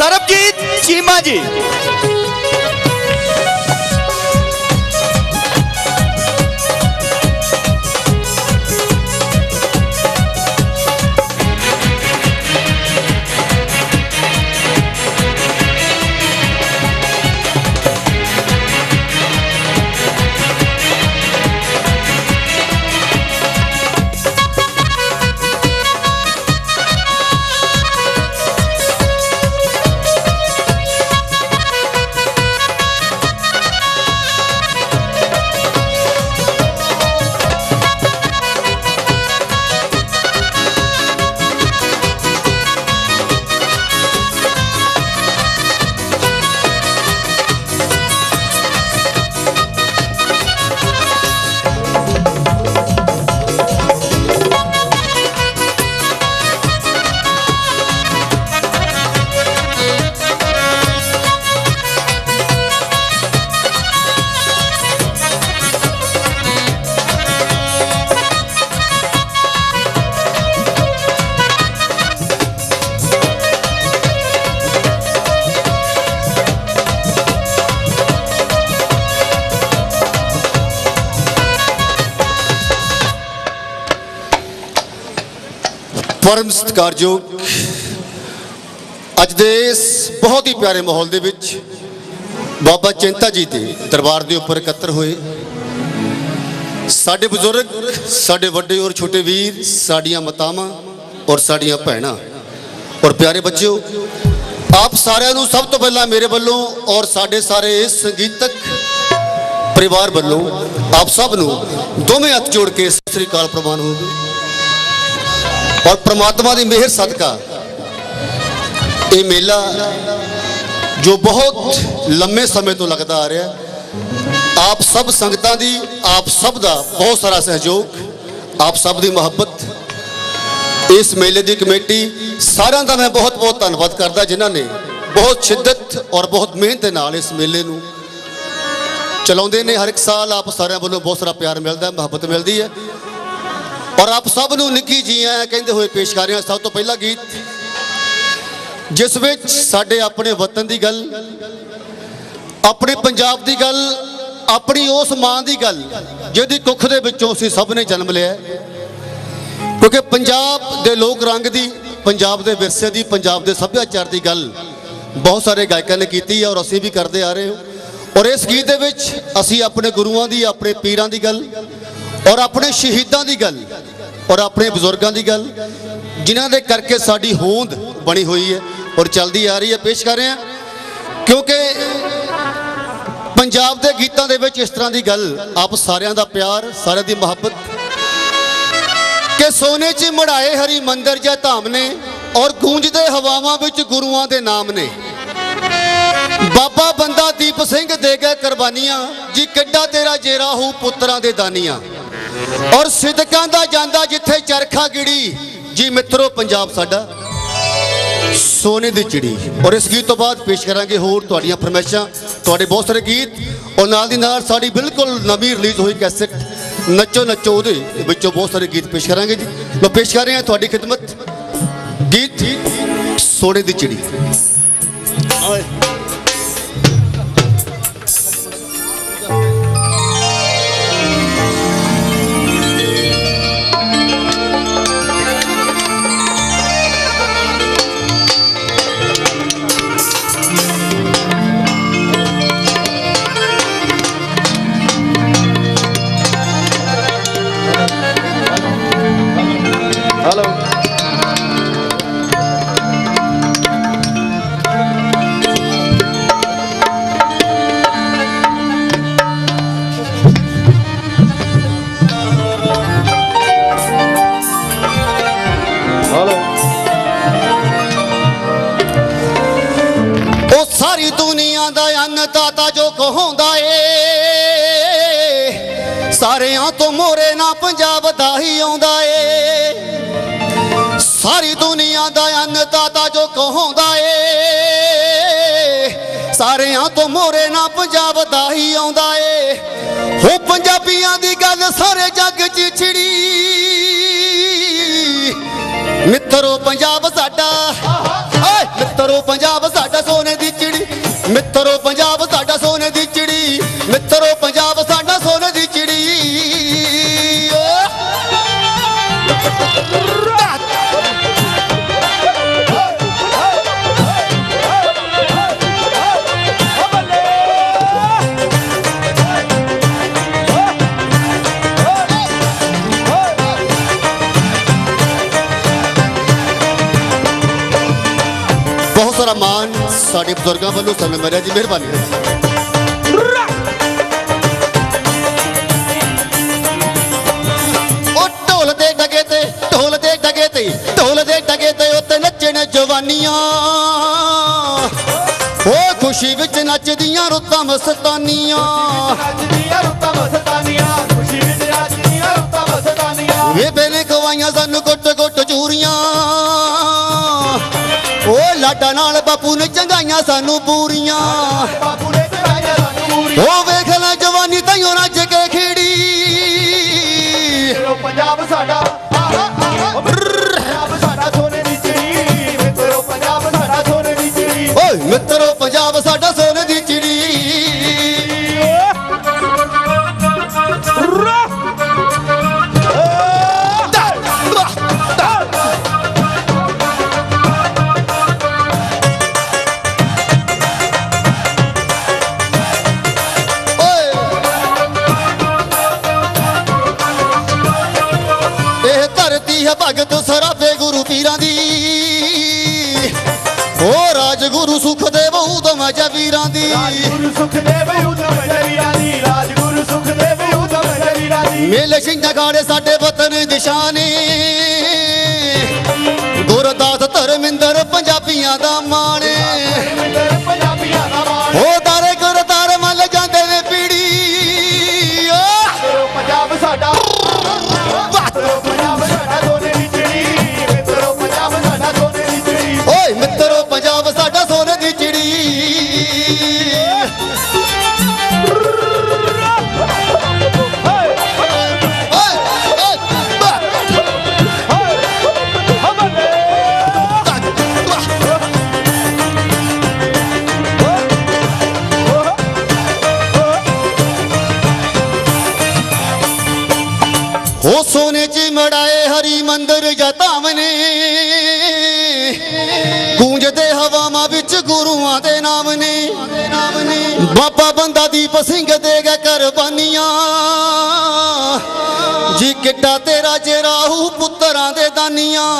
सरबजीत चीमा जी। परम सत्कारयोग अज दे इस बहुत ही प्यारे माहौल दे विच बाबा चिंता जी के दरबार के उपर एकत्र होए साडे बुजुर्ग, साडे वड्डे और छोटे वीर, साडियां मातावां और साडियां भैणां और प्यारे बच्चों, आप सारिਆਂ ਨੂੰ सब तो पहला मेरे वालों और साडे सारे इस संगीतक परिवार वालों आप सब नूं दोवें हथ जोड़ के सत श्री अकाल प्रवान हो और परमात्मा की मेहर सदका ये मेला जो बहुत लंबे समय तो लगता आ रहा है, आप सब संगतां दी, आप सब दा बहुत सारा सहयोग, आप सब दी मोहब्बत, इस मेले की कमेटी सारिਆਂ ਦਾ मैं बहुत बहुत धन्यवाद करता जिन्होंने बहुत शिद्दत और बहुत मेहनत के नाल इस मेले नूं चलाउंदे ने। हर एक साल आप सारिਆਂ वालों बहुत सारा प्यार मिलता है, मोहब्बत मिलती है और आप सब नूं निक्की जीआं कहते हुए पेश कर रहे हैं। सब तो पहला गीत जिस विच साडे अपने वतन की गल, अपने पंजाब की गल, अपनी उस मां की गल जिहदी कुख दे विचों असीं सब ने जन्म लिया, क्योंकि पंजाब के लोक रंग की, पंजाब के विरसे की, पंजाब के सभ्याचार की गल बहुत सारे गायकों ने की है और असीं भी करते आ रहे हो। और इस गीत दे विच असीं अपने गुरुआं की, अपने पीरां की गल और अपने शहीदां की गल और अपने बुजुर्गों की गल जिन्हां दे करके साडी होंद बनी हुई है और चलती आ रही है, पेश कर रहे हैं। क्योंकि पंजाब के गीतों के विच इस तरह की गल, आप सारिਆਂ दा प्यार, सारिਆਂ दी मोहब्बत कि सोने च मढ़ाए हरी मंदिर जै धाम ने और गूंजदे हवावां विच गुरुआं दे नाम ने। बाबा बंदा दीप सिंह दे गए कुर्बानियां जी, किड्डा तेरा जेरा हो पुत्रां दे दानियां और सिदकां दा जांदा जिथे चरखा गिड़ी जी मित्रों पंजाब साडा सोने दी चिड़ी। और इस गीत तो बाद पेश करांगे होर तुहाडीआं फरमाइशां, तुहाडे बहुत सारे गीत और नाल दी नाल साडी बिल्कुल नवीं रिलीज हुई कैसेट नचो नचो उहदे विचों बहुत सारे गीत पेश करांगे जी। लो पेश कर रहे हैं तुहाडी खिदमत गीत सोने दी चिड़ी। हेलो सारी दुनिया दा अन्नदाता जो कहांदा ए, सारियां तो मोरे ना पंजाब दा ही आउंदा ए। सारी दुनिया दा अन्नदाता जो कहांदा ए, सारियां तो मोरे ना पंजाब दा ही आउंदा ए। हो पंजाबियां दी गल सारे जग च छिड़ी, मित्रो पंजाब साडा, मित्रो पंजाब साडा सोने दी चिड़ी, मित्रो पंजाब साडा सोने दी चिड़ी, मित्रो पंजाब साडा सोने दी चिड़ी। बहुत सारा मान साडे बुजुर्गों वालों सानू मिलिया जी, मेहरबानी। ढोल दे डगे ते ढोल दे डगे ते ढोल दे डगे ते उत्ते नच्चण जवानियां, ओ खुशी विच नचदियां रुत्तां मस्तानियां, बेबे ने खवाइयां सानू गुट गुट चूरियां, ओ लाडा नाल बापू ने चंगाइयां सानू पूरियां, ओ वेख ले जवानी ताइयों रज के खिड़ी। पंजाब साडा पंजाब साडा सोने दी चिड़ी, मित्रो पंजाब साडा सोने दी चिड़ी, ओए मित्रो पंजाब साडा सोने दी चिड़ी। भगत सराबे गुरु पीरां दी, ओ राजगुरु सुखदेव उदम जवीरां दी, मेले सिंह गाड़े साडे वतन दिशाने, गुरदास धर्मिंदर पंजाबियां दा माने, ओ तारे गुरदार मल जांदे ने पीड़ी। पंजाब साडा मित्रो पंजाब साडा सोने दी चिड़ी। हो सोने च मड़ाए हरी मंदिर या धामने, गूंजदे हवावां विच गुरुआं दे नाम ने, बाबा बंदा दीप सिंह दे गए कुर्बानियां, जी किड्डा तेरा जे राहू पुत्तरां दे दानियां,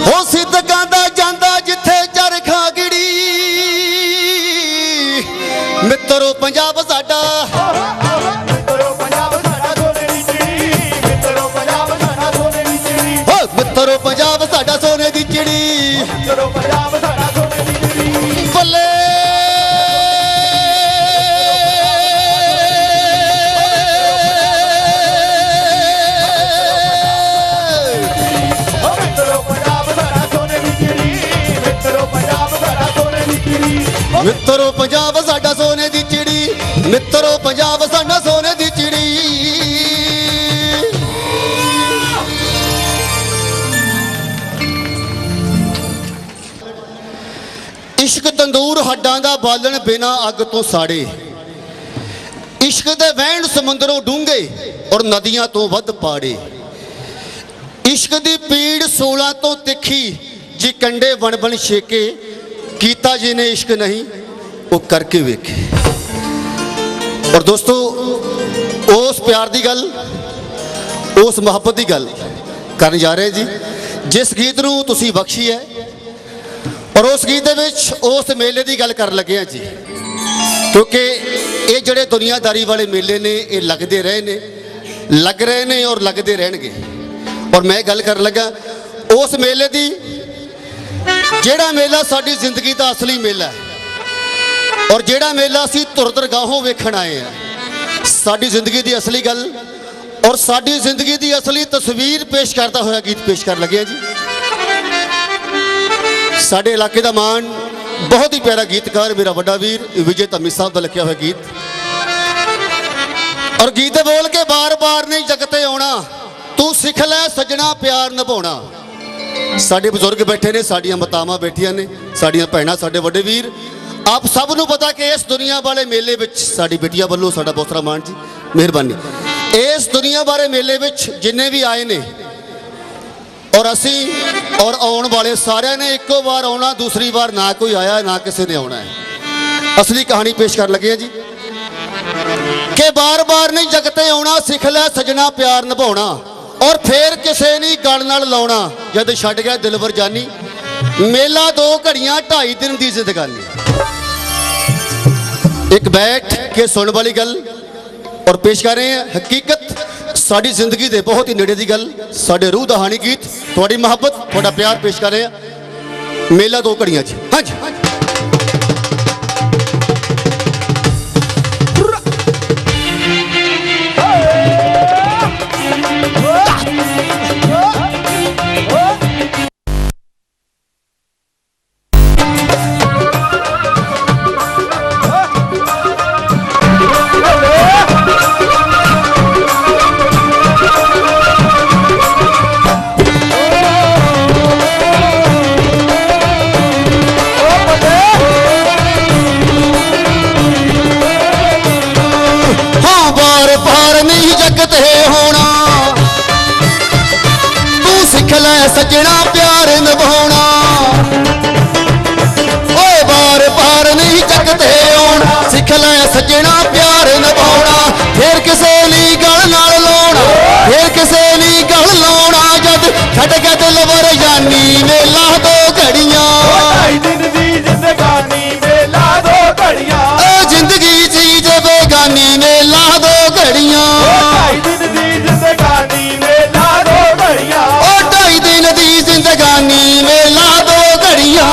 हो सिद्दकां दा जांदा जिथे चरखा गिड़ी। मित्रो पंजाब साडा मित्रो पंजाब साडा सोने दी चिड़ी, बल्ले मित्रो पंजाब साडा सोने दी चिड़ी, मित्रो पंजाब साडा सोने दी चिड़ी। इश्क तंदूर हड्डां दा बालन बिना अग तो साड़े, इश्क दे वहण समुंदरों डूंगे और नदियां तो वध पाड़े, इश्क दी पीड़ 16 तो तिखी जी कंडे बन बन शेके, कीता जी ने इश्क नहीं वो करके वेखे। और दोस्तों उस प्यार दी गल उस मुहब्बत दी गल करन जा रहे जी, जिस गीत नूं तुसीं बख्शी है, और उस गीत दे विच उस मेले की गल कर लगे जी, क्योंकि ये जड़े दुनियादारी वाले मेले ने ये लगते रहे ने, लग रहे ने और लगते रहणगे। और मैं गल कर लगा उस मेले की, जेड़ा मेला साडी जिंदगी का असली मेला है, और जेड़ा मेला असीं तुर दरगाहों वेखण आए हैं। साडी जिंदगी की असली गल और साडी जिंदगी की असली तस्वीर पेश करता हुआ गीत पेश कर लगे जी। साडे इलाके का मान बहुत ही प्यारा गीतकार मेरा वड्डा वीर विजय धम्मी साहब का लिखा हुआ गीत, और गीत बोल के बार बार नहीं जगते आना, तू सिख लै सजना प्यार निभाउणा, ਸਾਡੇ ਬਜ਼ੁਰਗ ਬੈਠੇ ਨੇ, ਸਾਡੀਆਂ ਮਾਤਾਵਾਂ ਬੈਠੀਆਂ ਨੇ, ਸਾਡੀਆਂ ਭੈਣਾਂ, ਸਾਡੇ ਵੱਡੇ ਵੀਰ। ਆਪ ਸਭ ਨੂੰ ਪਤਾ ਕਿ ਇਸ ਦੁਨੀਆ ਵਾਲੇ ਮੇਲੇ ਵਿੱਚ ਸਾਡੀ ਬੇਟੀਆਂ ਵੱਲੋਂ ਸਾਡਾ ਬਹੁਤ ਸਾਰਾ ਮਾਣ ਜੀ, ਮਿਹਰਬਾਨੀ। ਇਸ ਦੁਨੀਆ ਬਾਰੇ ਮੇਲੇ ਵਿੱਚ ਜਿੰਨੇ ਵੀ ਆਏ ਨੇ ਔਰ ਅਸੀਂ ਔਰ ਆਉਣ ਵਾਲੇ ਸਾਰਿਆਂ ਨੇ ਇੱਕੋ ਵਾਰ ਆਉਣਾ, ਦੂਸਰੀ ਵਾਰ ਨਾ ਕੋਈ ਆਇਆ ਨਾ ਕਿਸੇ ਨੇ ਆਉਣਾ ਹੈ। ਅਸਲੀ ਕਹਾਣੀ ਪੇਸ਼ ਕਰਨ ਲੱਗੇ ਹਾਂ ਜੀ ਕਿ ਬਾਰ-ਬਾਰ ਨਹੀਂ ਜਗ ਤੇ ਆਉਣਾ, ਸਿੱਖ ਲੈ ਸਜਣਾ ਪਿਆਰ ਨਿਭਾਉਣਾ, ਔਰ ਫੇਰ ਕਿਸੇ ਨਹੀਂ ਗਲ ਨਾਲ ਲਾਉਣਾ, ਜਦ ਛੱਡ ਗਿਆ ਦਿਲਵਰ ਜਾਨੀ। ਮੇਲਾ 2 ਘੜੀਆਂ 2.5 ਦਿਨ ਦੀ ਜ਼ਿੰਦਗਾਨੀ। ਇੱਕ ਬੈਠ ਕੇ ਸੁਣਨ ਵਾਲੀ ਗੱਲ ਔਰ ਪੇਸ਼ ਕਰ ਰਹੇ ਹਾਂ ਹਕੀਕਤ, ਸਾਡੀ ਜ਼ਿੰਦਗੀ ਦੇ ਬਹੁਤ ਹੀ ਨੇੜੇ ਦੀ ਗੱਲ, ਸਾਡੇ ਰੂਹ ਦਾ ਹਾਣੀ ਗੀਤ, ਤੁਹਾਡੀ ਮੁਹੱਬਤ, ਤੁਹਾਡਾ ਪਿਆਰ ਪੇਸ਼ ਕਰ ਰਹੇ ਹਾਂ ਮੇਲਾ 2 ਘੜੀਆਂ 'ਚ। ਹਾਂਜੀ सजना प्यार निभाना, ओए बार पार नहीं जगते आना, सिख ले सजना प्यार निभाना, फिर किसे नहीं गल नाल लाउना, फिर किसे नहीं गल लाउना, जद छड़ के दिलवर जानी मेला 2 घड़ियां। 2.5 दिन दी जिंदगानी मेला 2 घड़ियां, जिंदगी चीज बेगानी मेला 2 घड़ियां। 2.5 दिन दी जिंदगानी मेला 2 घड़ियां, 2.5 दिन दी जिंदगानी मेला 2 घड़ियां।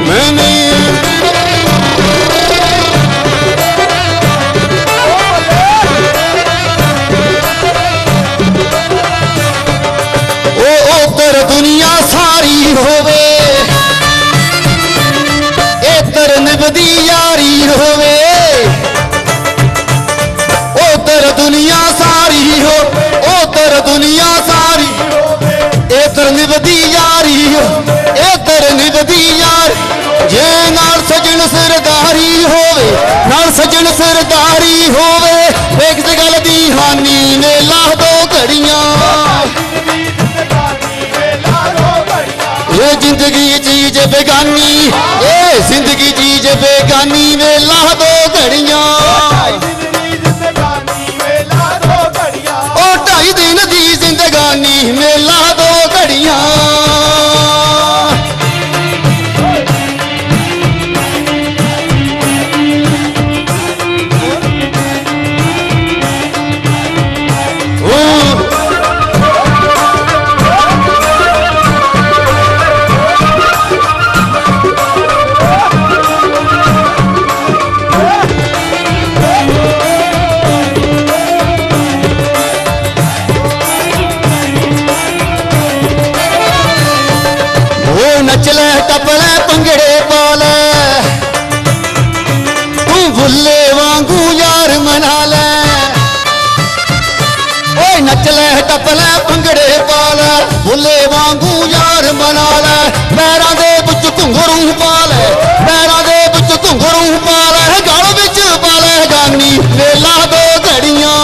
मैंने ओ उधर दुनिया सारी होवे, इधर निभदी यारी होवे, उधर दुनिया सारी हो, उधर दुनिया सारी, इधर निभदी यारी हो, इधर निभदी यार। जे नाल सजन सरदारी होवे, नाल सजन सरदारी होवे, एक गल दी हानी मेला 2 घड़ियां। ये जिंदगी चीज बेगानी, ये जिंदगी चीज बेगानी मेला 2 घड़ियां। 2.5 दिन दी जिंदगानी मेला 2 घड़ियां। नच ले टप ले भंगड़े पा ले, तू भुल्ले वांगू यार मना ले। ओए नच ले टप ले भंगड़े पा ले, भुल्ले वांगू यार मना ले। पैरां दे विच घुंघरू पा ले, पैरां दे विच घुंघरू पा ले, गल विच पा ले गानी मेला 2 घड़ियां।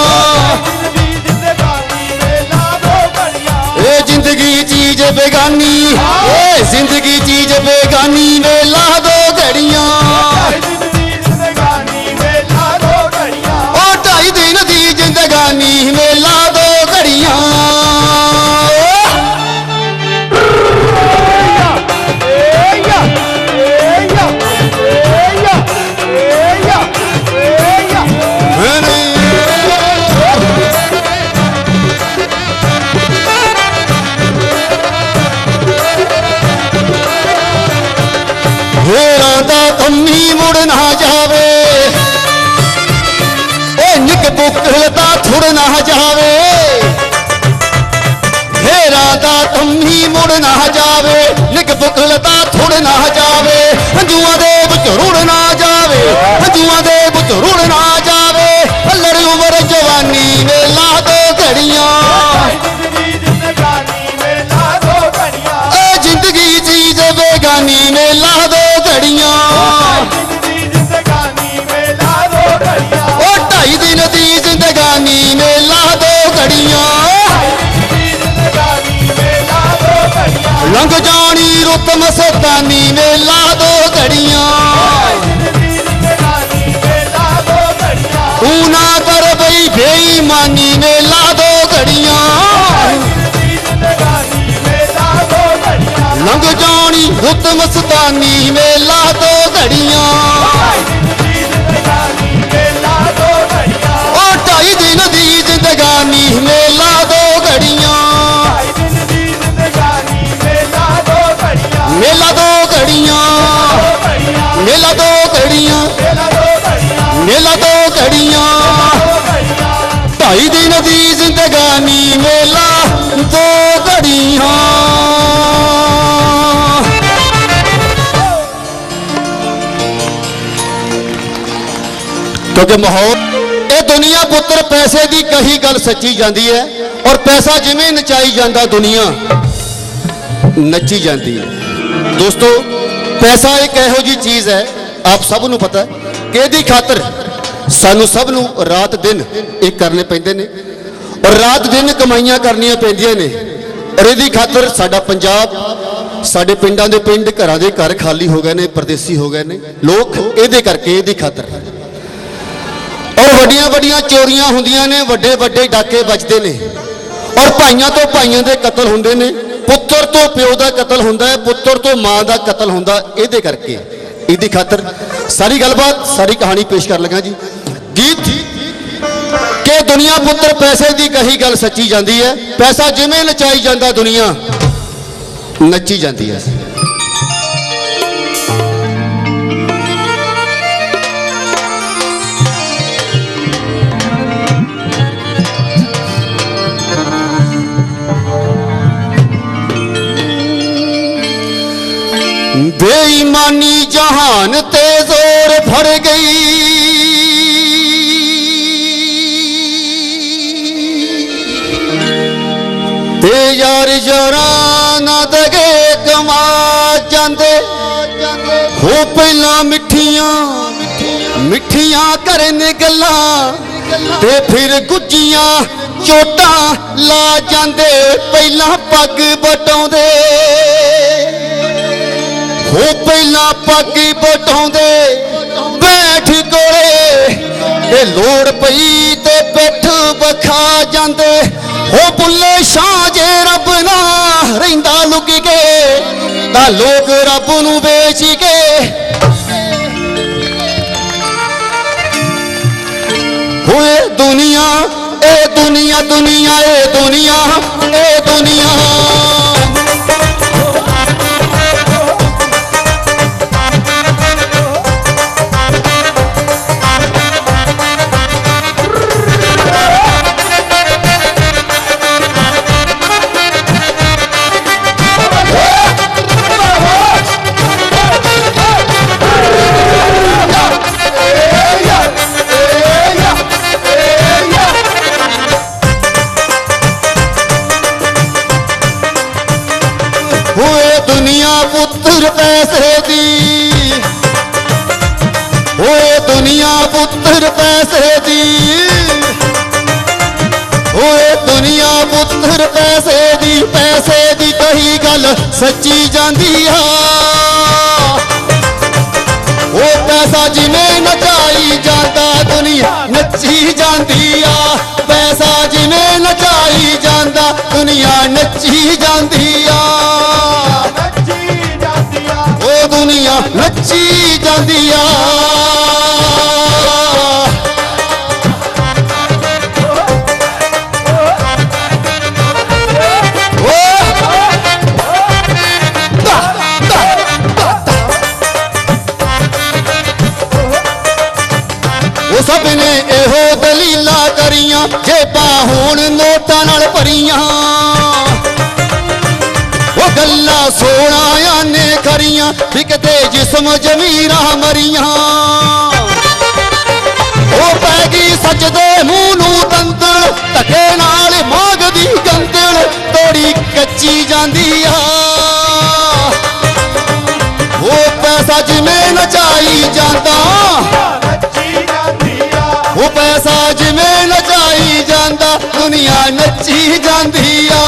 ए जिंदगी चीज बेगानी, ए जिंदगी चीज बेगानी मेला 2 घड़ियां। 2.5 दिन दी जिंदगानी मेला 2 घड़ियां। हेरां दा कम्मी मुड़ ना जावे, ओ निक बुकल दा थुड़ ना जावे। हेरां ਨਜ਼ਰਾਂ ਦਾ ਤੁਮੀ ਮੁੜ ਨਾ ਜਾਵੇ, ਨਿਕ ਬੁਖਲਤਾ ਥੁੜ ਨਾ ਜਾਵੇ, ਹੰਝੂਆਂ ਦੇ ਵਿੱਚ ਰੁੜ ਨਾ ਜਾਵੇ, ਹੰਝੂਆਂ ਦੇ ਵਿੱਚ ਰੁੜ ਨਾ ਜਾਵੇ। ਲੜੀ ਉਮਰ ਜਵਾਨੀ ਵੇ ਲਾ ਦੋ ਘੜੀਆਂ, ਜ਼ਿੰਦਗੀ ਜ਼ਿੰਦਗਾਨੀ ਵੇ ਲਾ ਦੋ ਘੜੀਆਂ, ਏ ਜ਼ਿੰਦਗੀ ਚੀਜ਼ ਬੇਗਾਨੀ ਵੇ ਲਾ ਦੋ ਘੜੀਆਂ। ਜ਼ਿੰਦਗੀ ਜ਼ਿੰਦਗਾਨੀ ਵੇ ਲਾ ਦੋ ਘੜੀਆਂ, ਉਹ 2.5 ਦਿਨ ਦੀ ਜ਼ਿੰਦਗਾਨੀ ਵੇ ਲਾ ਦੋ ਘੜੀਆਂ। ਜ਼ਿੰਦਗੀ ਜ਼ਿੰਦਗਾਨੀ ਵੇ ਲਾ ਦੋ ਘੜੀਆਂ, ਲੰਘ ਜਾਣੀ ਰੁੱਤ ਮਸਤਾਨੀ ਵੇ ਲਾ ਦੋ ਘੜੀਆਂ। ਜ਼ਿੰਦਗੀ ਜ਼ਿੰਦਗਾਨੀ ਵੇ ਲਾ ਦੋ ਘੜੀਆਂ, ਤੂੰ ਨਾ ਕਰ ਬਈ ਬੇਈਮਾਨੀ ਵੇ ਲਾ ਦੋ ਘੜੀਆਂ। ਜ਼ਿੰਦਗੀ ਜ਼ਿੰਦਗਾਨੀ ਵੇ ਲਾ ਦੋ ਘੜੀਆਂ, ਲੰਘ ਜਾਣੀ ਰੁੱਤ ਮਸਤਾਨੀ ਵੇ ਲਾ ਦੋ ਘੜੀਆਂ। ਜ਼ਿੰਦਗੀ ਜ਼ਿੰਦਗਾਨੀ ਵੇ ਲਾ ਦੋ ਘੜੀਆਂ, ਉਹ 2.5 ਦਿਨ ਦੀ ਜ਼ਿੰਦਗਾਨੀ ਵੇ ਲਾ ਦੋ ਘੜੀਆਂ। ਜ਼ਿੰਦਗੀ ਜ਼ਿੰਦਗਾਨੀ ਵੇ ਲਾ ਦੋ ਘੜੀਆਂ, ਮੇਲਾ ਦੋ ਘੜੀਆਂ, ਮੇਲਾ ਦੋ ਘੜੀਆਂ, ਮੇਲਾ ਦੋ ਘੜੀਆਂ। 2.5 ਦਿਨ ਦੀ ਜ਼ਿੰਦਗਾਨੀ ਮੇਲਾ ਦੋ ਘੜੀਆਂ। ਕਿਉਂਕਿ ਮਾਹੌਲ ਇਹ ਦੁਨੀਆ ਪੁੱਤਰ ਪੈਸੇ ਦੀ ਕਹੀ ਗੱਲ ਸੱਚੀ ਜਾਂਦੀ ਹੈ, ਔਰ ਪੈਸਾ ਜਿਵੇਂ ਨਚਾਈ ਜਾਂਦਾ ਦੁਨੀਆ ਨੱਚੀ ਜਾਂਦੀ ਹੈ। ਦੋਸਤੋ ਪੈਸਾ ਇੱਕ ਇਹੋ ਜੀ ਚੀਜ਼ ਹੈ, ਆਪ ਸਭ ਨੂੰ ਪਤਾ ਹੈ ਕਿ ਇਹਦੀ ਖਾਤਰ ਸਾਨੂੰ ਸਭ ਨੂੰ ਰਾਤ ਦਿਨ ਇਹ ਕਰਨੇ ਪੈਂਦੇ ਨੇ, ਔਰ ਰਾਤ ਦਿਨ ਕਮਾਈਆਂ ਕਰਨੀਆਂ ਪੈਂਦੀਆਂ ਨੇ। ਔਰ ਇਹਦੀ ਖਾਤਰ ਸਾਡਾ ਪੰਜਾਬ, ਸਾਡੇ ਪਿੰਡਾਂ ਦੇ ਪਿੰਡ, ਘਰਾਂ ਦੇ ਘਰ ਖਾਲੀ ਹੋ ਗਏ ਨੇ, ਪਰਦੇਸੀ ਹੋ ਗਏ ਨੇ ਲੋਕ ਇਹਦੇ ਕਰਕੇ, ਇਹਦੀ ਖਾਤਰ। ਔਰ ਵੱਡੀਆਂ ਵੱਡੀਆਂ ਚੋਰੀਆਂ ਹੁੰਦੀਆਂ ਨੇ, ਵੱਡੇ ਵੱਡੇ ਡਾਕੇ ਵੱਜਦੇ ਨੇ, ਔਰ ਭਾਈਆਂ ਤੋਂ ਭਾਈਆਂ ਦੇ ਕਤਲ ਹੁੰਦੇ ਨੇ, ਪੁੱਤਰ ਤੋਂ ਪਿਓ ਦਾ ਕਤਲ ਹੁੰਦਾ ਹੈ, ਪੁੱਤਰ ਤੋਂ ਮਾਂ ਦਾ ਕਤਲ ਹੁੰਦਾ ਇਹਦੇ ਕਰਕੇ। ਇਹਦੀ ਖਾਤਰ ਸਾਰੀ ਗੱਲਬਾਤ, ਸਾਰੀ ਕਹਾਣੀ ਪੇਸ਼ ਕਰ ਲਗਾ ਜੀ। ਗੀਤ ਕਿ ਦੁਨੀਆ ਪੁੱਤਰ ਪੈਸੇ ਦੀ ਕਹੀ ਗੱਲ ਸੱਚੀ ਜਾਂਦੀ ਹੈ, ਪੈਸਾ ਜਿਵੇਂ ਨਚਾਈ ਜਾਂਦਾ ਦੁਨੀਆ ਨੱਚੀ ਜਾਂਦੀ ਹੈ। बेईमानी जहान ते जोर भर गई, ते यार यारा ना दगे कमा जांदे हो पहला मिठियां मिठियां करने गल्लां, ते फिर गुज्जियां चोटां ला जांदे पहला पग बटाउंदे हो, पहला पग बटाउंदे बैठ कोले, ते लोड़ पई ते पिठ बखा जांदे हो। बुल्ले शाह जे रब ना रहिंदा लुक के, तां लोग रब नूं बेच के होए दुनिया ए दुनिया, दुनिया ए दुनिया ए दुनिया। होए दुनिया पुत्र पैसे दी, होए दुनिया पुत्र पैसे दी, होए दुनिया पुत्र पैसे दी कही गल सच्ची जांदी आ। वो पैसा जिमें नचाई जाता दुनिया नची जाती आ, पैसा जिमें नचाई जाता दुनिया नची जाती आ। वो दुनिया नची जाती आ। सब ने एहो दलीला करियां, जेबां होण नोटां नाल भरियां। गल्ला सोना आने खरियां बिकते जिस्म जमीरा मरियां ओ पैगी सजदे मूंह नूं दंदल धक्के नाल मांगदी गंदल तोड़ी कच्ची जांदी आ ओ पैसा जिवें नचाई जांदा ओ पैसा जिवें नचाई जांदा दुनिया नच्ची जांदी आ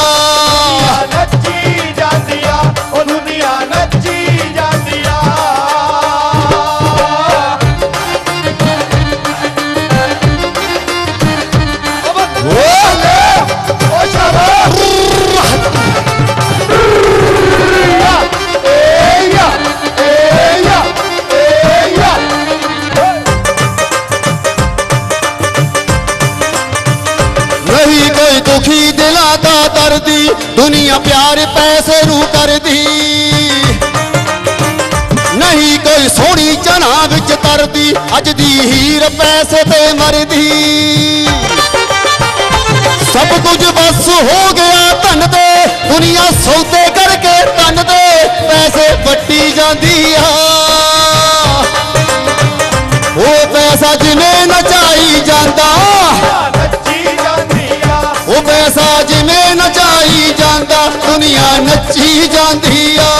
दुखी दिला दा दर्दी दुनिया प्यार पैसे नू करदी नहीं कोई सोनी जना विच तरदी अज दी हीर पैसे ते मरदी सब कुछ बस हो गया धन दे दुनिया सौदे करके तन दे पैसे वट्टी जांदी आ ओ पैसा जिवें नचाई जांदा ओ पैसा जिवें नचाई जांदा दुनिया नच्ची जांदी आ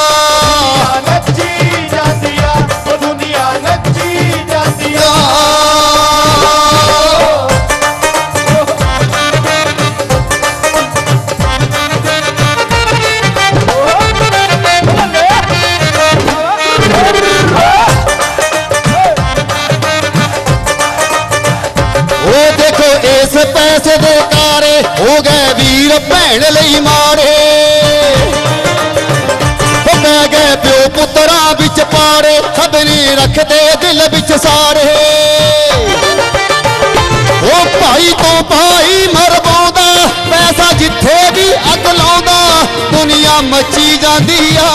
इस पैसे दे कारे हो गए वीर भैन लई मारे पै गए प्यो पुत्रा बिच पारे खबरी रखते दिल बिच सारे ओ भाई तो भाई मर पाउंदा पैसा जिथे भी अग लाउंदा दुनिया मची जांदी आ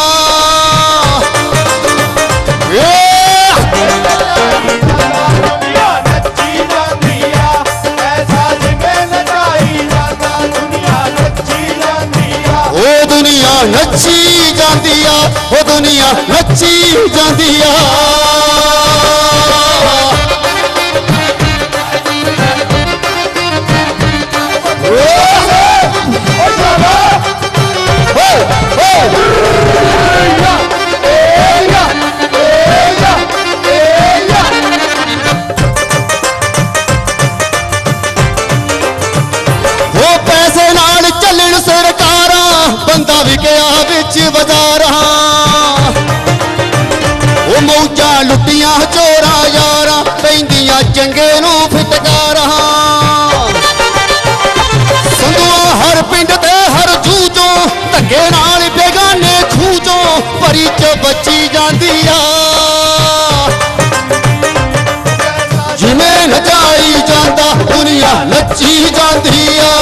दुनिया नच्ची जांदी आ ओ दुनिया नच्ची जांदी आ बंदा विकया बिच बाजारा ओ मौजा लुटियां चोरा यारा पैंदियां चंगे नू फिटकारा संधुआ हर पिंड ते हर जूचों धक्के नाल बेगाने खूचों परी च बची जांदी आ जिवें नचाई जांदा दुनिया नच्ची जांदी आ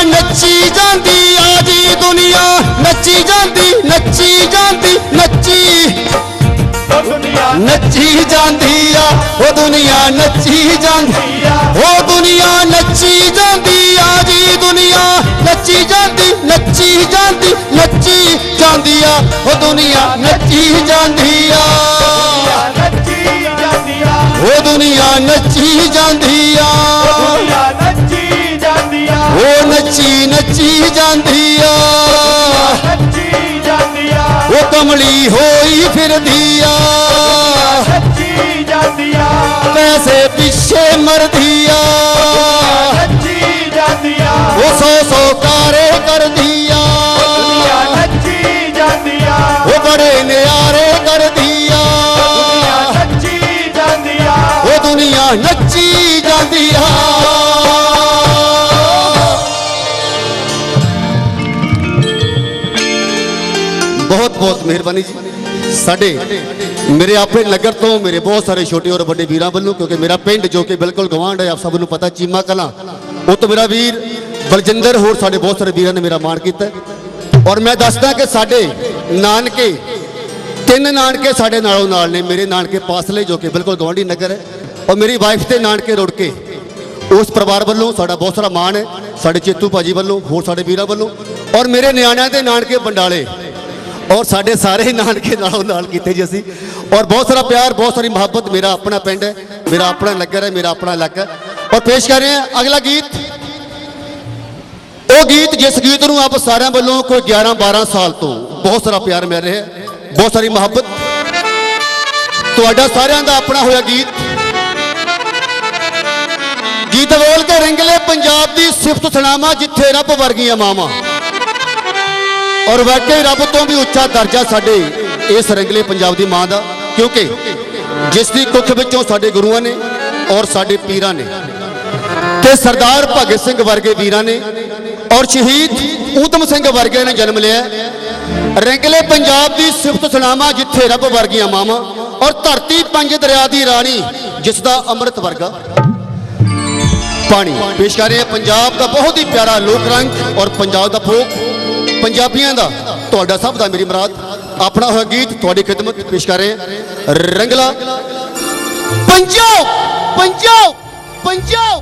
नच्ची जांदी आजी दुनिया नच्ची जांदी नच्ची जांदी नच्ची नच्ची जांदी आ ओ दुनिया नच्ची जांदी ओ दुनिया नच्ची जांदी आजी दुनिया नच्ची जांदी नच्ची जांदी नच्ची जांदी आ ओ दुनिया नच्ची जांदी आ ओ दुनिया नच्ची जांदी आ ओ नच्ची नच्ची जांदी आ ओ कमली होई फिरदी आ पैसे पिछे मरदी आ ओ सौ कारे कर दिया ओ बड़े न्यारे कर दिया ओ दुनिया नच्ची जांदी आ बहुत बहुत मेहरबानी जी साडे मेरे अपने नगर तो मेरे बहुत सारे छोटे और बड़े वीर वालों क्योंकि मेरा पिंड जो कि बिल्कुल गवांढ है आप सबनों पता चीमा कलां वो तो मेरा वीर बलजिंदर होर साडे बहुत सारे वीरां ने मेरा मान किया और मैं दसदा कि साडे नानके 3 ਨਾਨਕੇ ਸਾਡੇ ਨਾਲੋਂ ਨਾਲ ਨੇ। ਮੇਰੇ ਨਾਨਕੇ ਪਾਸਲੇ ਜੋ ਕਿ ਬਿਲਕੁਲ ਗਵਾਂਢੀ ਨਗਰ ਹੈ, ਔਰ ਮੇਰੀ ਵਾਈਫ ਤੇ ਨਾਨਕੇ ਰੁੜ ਕੇ। ਉਸ ਪਰਿਵਾਰ ਵੱਲੋਂ ਸਾਡਾ ਬਹੁਤ ਸਾਰਾ ਮਾਣ ਹੈ, ਸਾਡੇ ਚੇਤੂ ਭਾਜੀ ਵੱਲੋਂ, ਹੋਰ ਸਾਡੇ ਵੀਰਾਂ ਵੱਲੋਂ, ਔਰ ਮੇਰੇ ਨਿਆਣਿਆਂ ਦੇ ਨਾਨਕੇ ਬੰਡਾਲੇ, ਔਰ ਸਾਡੇ ਸਾਰੇ ਨਾਨਕੇ ਨਾਲੋਂ ਨਾਲ ਕੀਤੇ ਜੀ ਅਸੀਂ। ਔਰ ਬਹੁਤ ਸਾਰਾ ਪਿਆਰ, ਬਹੁਤ ਸਾਰੀ ਮੁਹੱਬਤ। ਮੇਰਾ ਆਪਣਾ ਪਿੰਡ ਹੈ, ਮੇਰਾ ਆਪਣਾ ਨਗਰ ਹੈ, ਮੇਰਾ ਆਪਣਾ ਇਲਾਕਾ। ਔਰ ਪੇਸ਼ ਕਰ ਰਹੇ ਹਾਂ ਅਗਲਾ ਗੀਤ, ਉਹ ਗੀਤ ਜਿਸ ਗੀਤ ਨੂੰ ਆਪ ਸਾਰਿਆਂ ਵੱਲੋਂ ਕੋਈ 11-12 ਸਾਲ ਤੋਂ ਬਹੁਤ ਸਾਰਾ ਪਿਆਰ ਮਿਲ ਰਿਹਾ ਹੈ, ਬਹੁਤ ਸਾਰੀ ਮੁਹੱਬਤ। ਤੁਹਾਡਾ ਸਾਰਿਆਂ ਦਾ ਆਪਣਾ ਹੋਇਆ ਗੀਤ ਬੋਲ ਕੇ ਰੰਗਲੇ ਪੰਜਾਬ ਦੀ ਸਿਫਤ ਸੁਣਾਵਾਂ, ਜਿੱਥੇ ਰੱਬ ਵਰਗੀਆਂ ਮਾਵਾਂ। ਔਰ ਵਾਕਈ ਰੱਬ ਤੋਂ ਵੀ ਉੱਚਾ ਦਰਜਾ ਸਾਡੇ ਇਸ ਰੰਗਲੇ ਪੰਜਾਬ ਦੀ ਮਾਂ ਦਾ, ਕਿਉਂਕਿ ਜਿਸ ਦੀ ਕੁੱਖ ਵਿੱਚੋਂ ਸਾਡੇ ਗੁਰੂਆਂ ਨੇ ਔਰ ਸਾਡੇ ਪੀਰਾਂ ਨੇ ਤੇ ਸਰਦਾਰ ਭਗਤ ਸਿੰਘ ਵਰਗੇ ਵੀਰਾਂ ਨੇ ਔਰ ਸ਼ਹੀਦ ਊਧਮ ਸਿੰਘ ਵਰਗੇ ਨੇ ਜਨਮ ਲਿਆ। ਰੰਗਲੇ ਪੰਜਾਬ ਦੀ ਸਿਫਤ ਸੁਣਾਵਾਂ, ਜਿੱਥੇ ਰੱਬ ਵਰਗੀਆਂ ਮਾਵਾਂ, ਔਰ ਧਰਤੀ 5 ਦਰਿਆ ਦੀ ਰਾਣੀ, ਜਿਸ ਦਾ ਅੰਮ੍ਰਿਤ ਵਰਗਾ ਪਾਣੀ। ਪੇਸ਼ ਕਰ ਰਹੇ ਹਾਂ ਪੰਜਾਬ ਦਾ ਬਹੁਤ ਹੀ ਪਿਆਰਾ ਲੋਕ ਰੰਗ ਔਰ ਪੰਜਾਬ ਦਾ ਫੋਕ, ਪੰਜਾਬੀਆਂ ਦਾ, ਤੁਹਾਡਾ ਸਭ ਦਾ ਮੇਰੀ ਮੁਰਾਦ ਆਪਣਾ ਹੋਇਆ ਗੀਤ ਤੁਹਾਡੀ ਖਿਦਮਤ ਪੇਸ਼ ਕਰ ਰਹੇ ਹਾਂ। ਰੰਗਲਾ ਪੰਜਾਬ ਪੰਜਾਬ ਪੰਜਾਬ।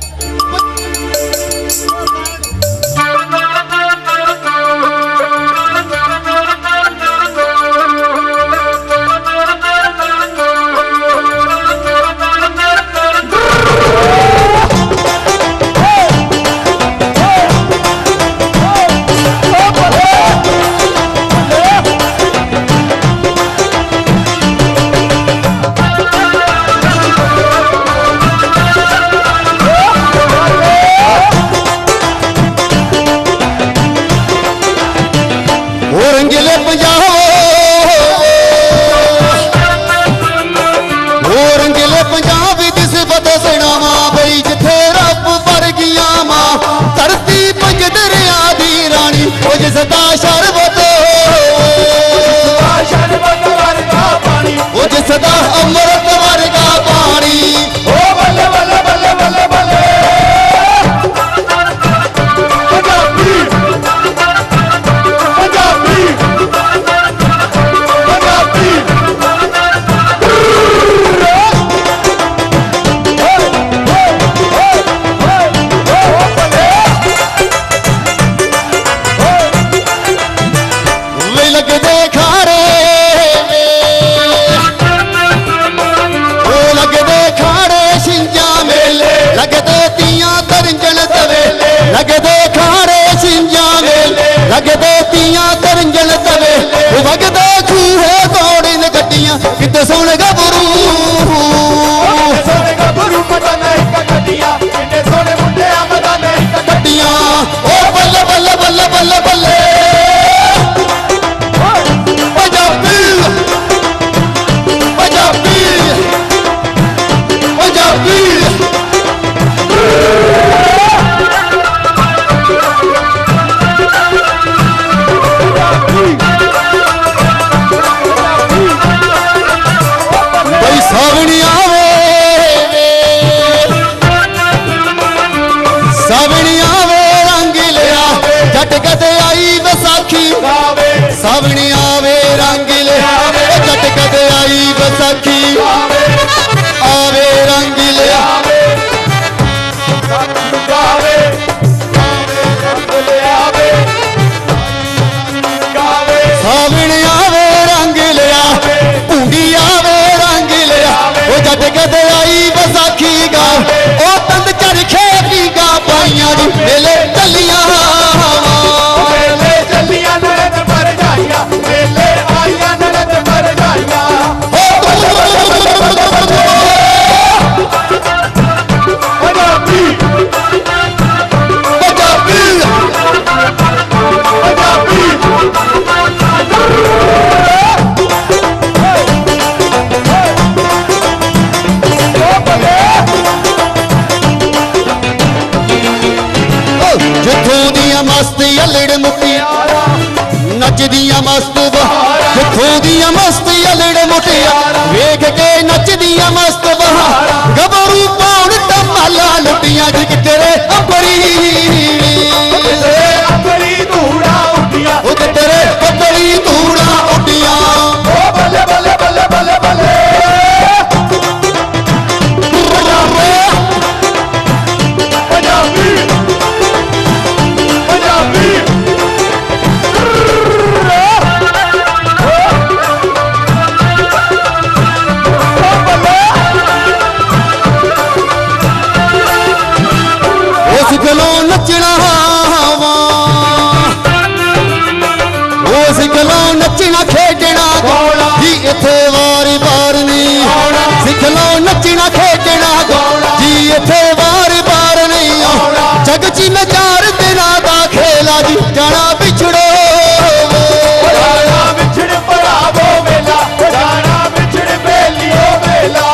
ਸਦਾ ਸ਼ਰਬਤ ਵਰਗਾ ਪਾਣੀ, ਉਹ ਜਿਸ ਦਾ ਅੰਮ੍ਰਿਤ ਵਰਗਾ ਪਾਣੀ। ਓ ਬੱਲੇ ਬੱਲੇ ਬੱਲੇ ਬੱਲੇ ਬੱਲੇ ਪੰਜਾਬੀ ਪੰਜਾਬੀ ਪੰਜਾਬੀ। लगदे तियां तरंजन तवे, वगदे खूहे दौड़न गड्डियां, किते सोने गबरू पता नहीं गड्डियां, किते सोने मुंडे पता नहीं गड्डियां। ओ बल्ले बल्ले बल्ले बल्ले बल्ले पंजाबी पंजाबी पंजाबी। सावणी आवे रंग लिया, जट कदे आई बैसाखी आवे रंग लिया। सावणी आवे रंग लिया, भूंडी आवे रंग लिया, वो जट कदे आई बैसाखी गा, ओ तंद चरखे की गा पाइया दी मेले चलिया मस्त अलड़ मुटियारा, नचदियां मस्त बहारा, जिथों दियां मस्त अलड़ मुटियारा, वेख के नचदियां मस्त बहारा, गबरू कौन टमाला लुटियां, तेरे अपरी अपरी धूड़ा उठिया, तेरे अपरी धूड़ा उठिया। ओ बल्ले बल्ले आज जाना बिछड़ो जाना बिछड़ भरावो मेला जाना बिछड़ बेलियो मेला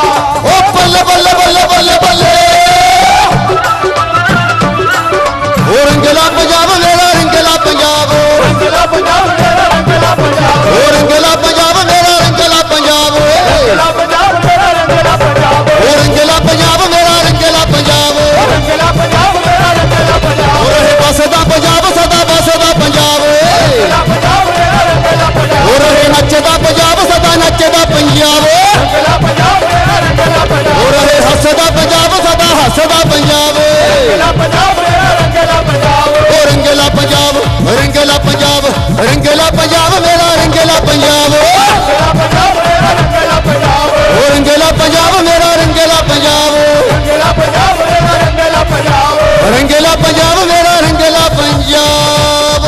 ओ बल्ले बल्ले बल्ले बल्ले बल्ले ओ रंगला पंजाब मेरा रंगला पंजाब रंगला पंजाब मेरा रंगला पंजाब ओ रंगला पंजाब मेरा रंगला पंजाब रंगला पंजाब मेरा रंगला पंजाब ओ रंगला पंजाब मेरा रंगला पंजाब रंगला पंजाब मेरा रंगला पंजाब ओ रहे बसदा पंजाब सदा बसदा पंजाब रंगला पंजाब मेरा रंगला पंजाब ओ रहे नचदा पंजाब सदा नचदा पंजाब रंगला पंजाब मेरा रंगला पंजाब ओ रहे हसदा पंजाब सदा हसदा पंजाब रंगला पंजाब मेरा रंगला पंजाब ओ रंगला पंजाब रंगला पंजाब रंगला पंजाब मेरा रंगला पंजाब रंगला पंजाब मेरा रंगला पंजाब ओ रंगला पंजाब मेरा रंगला पंजाब रंगला पंजाब मेरा रंगला पंजाब रंगला पंजाब मेरा रंगला पंजाब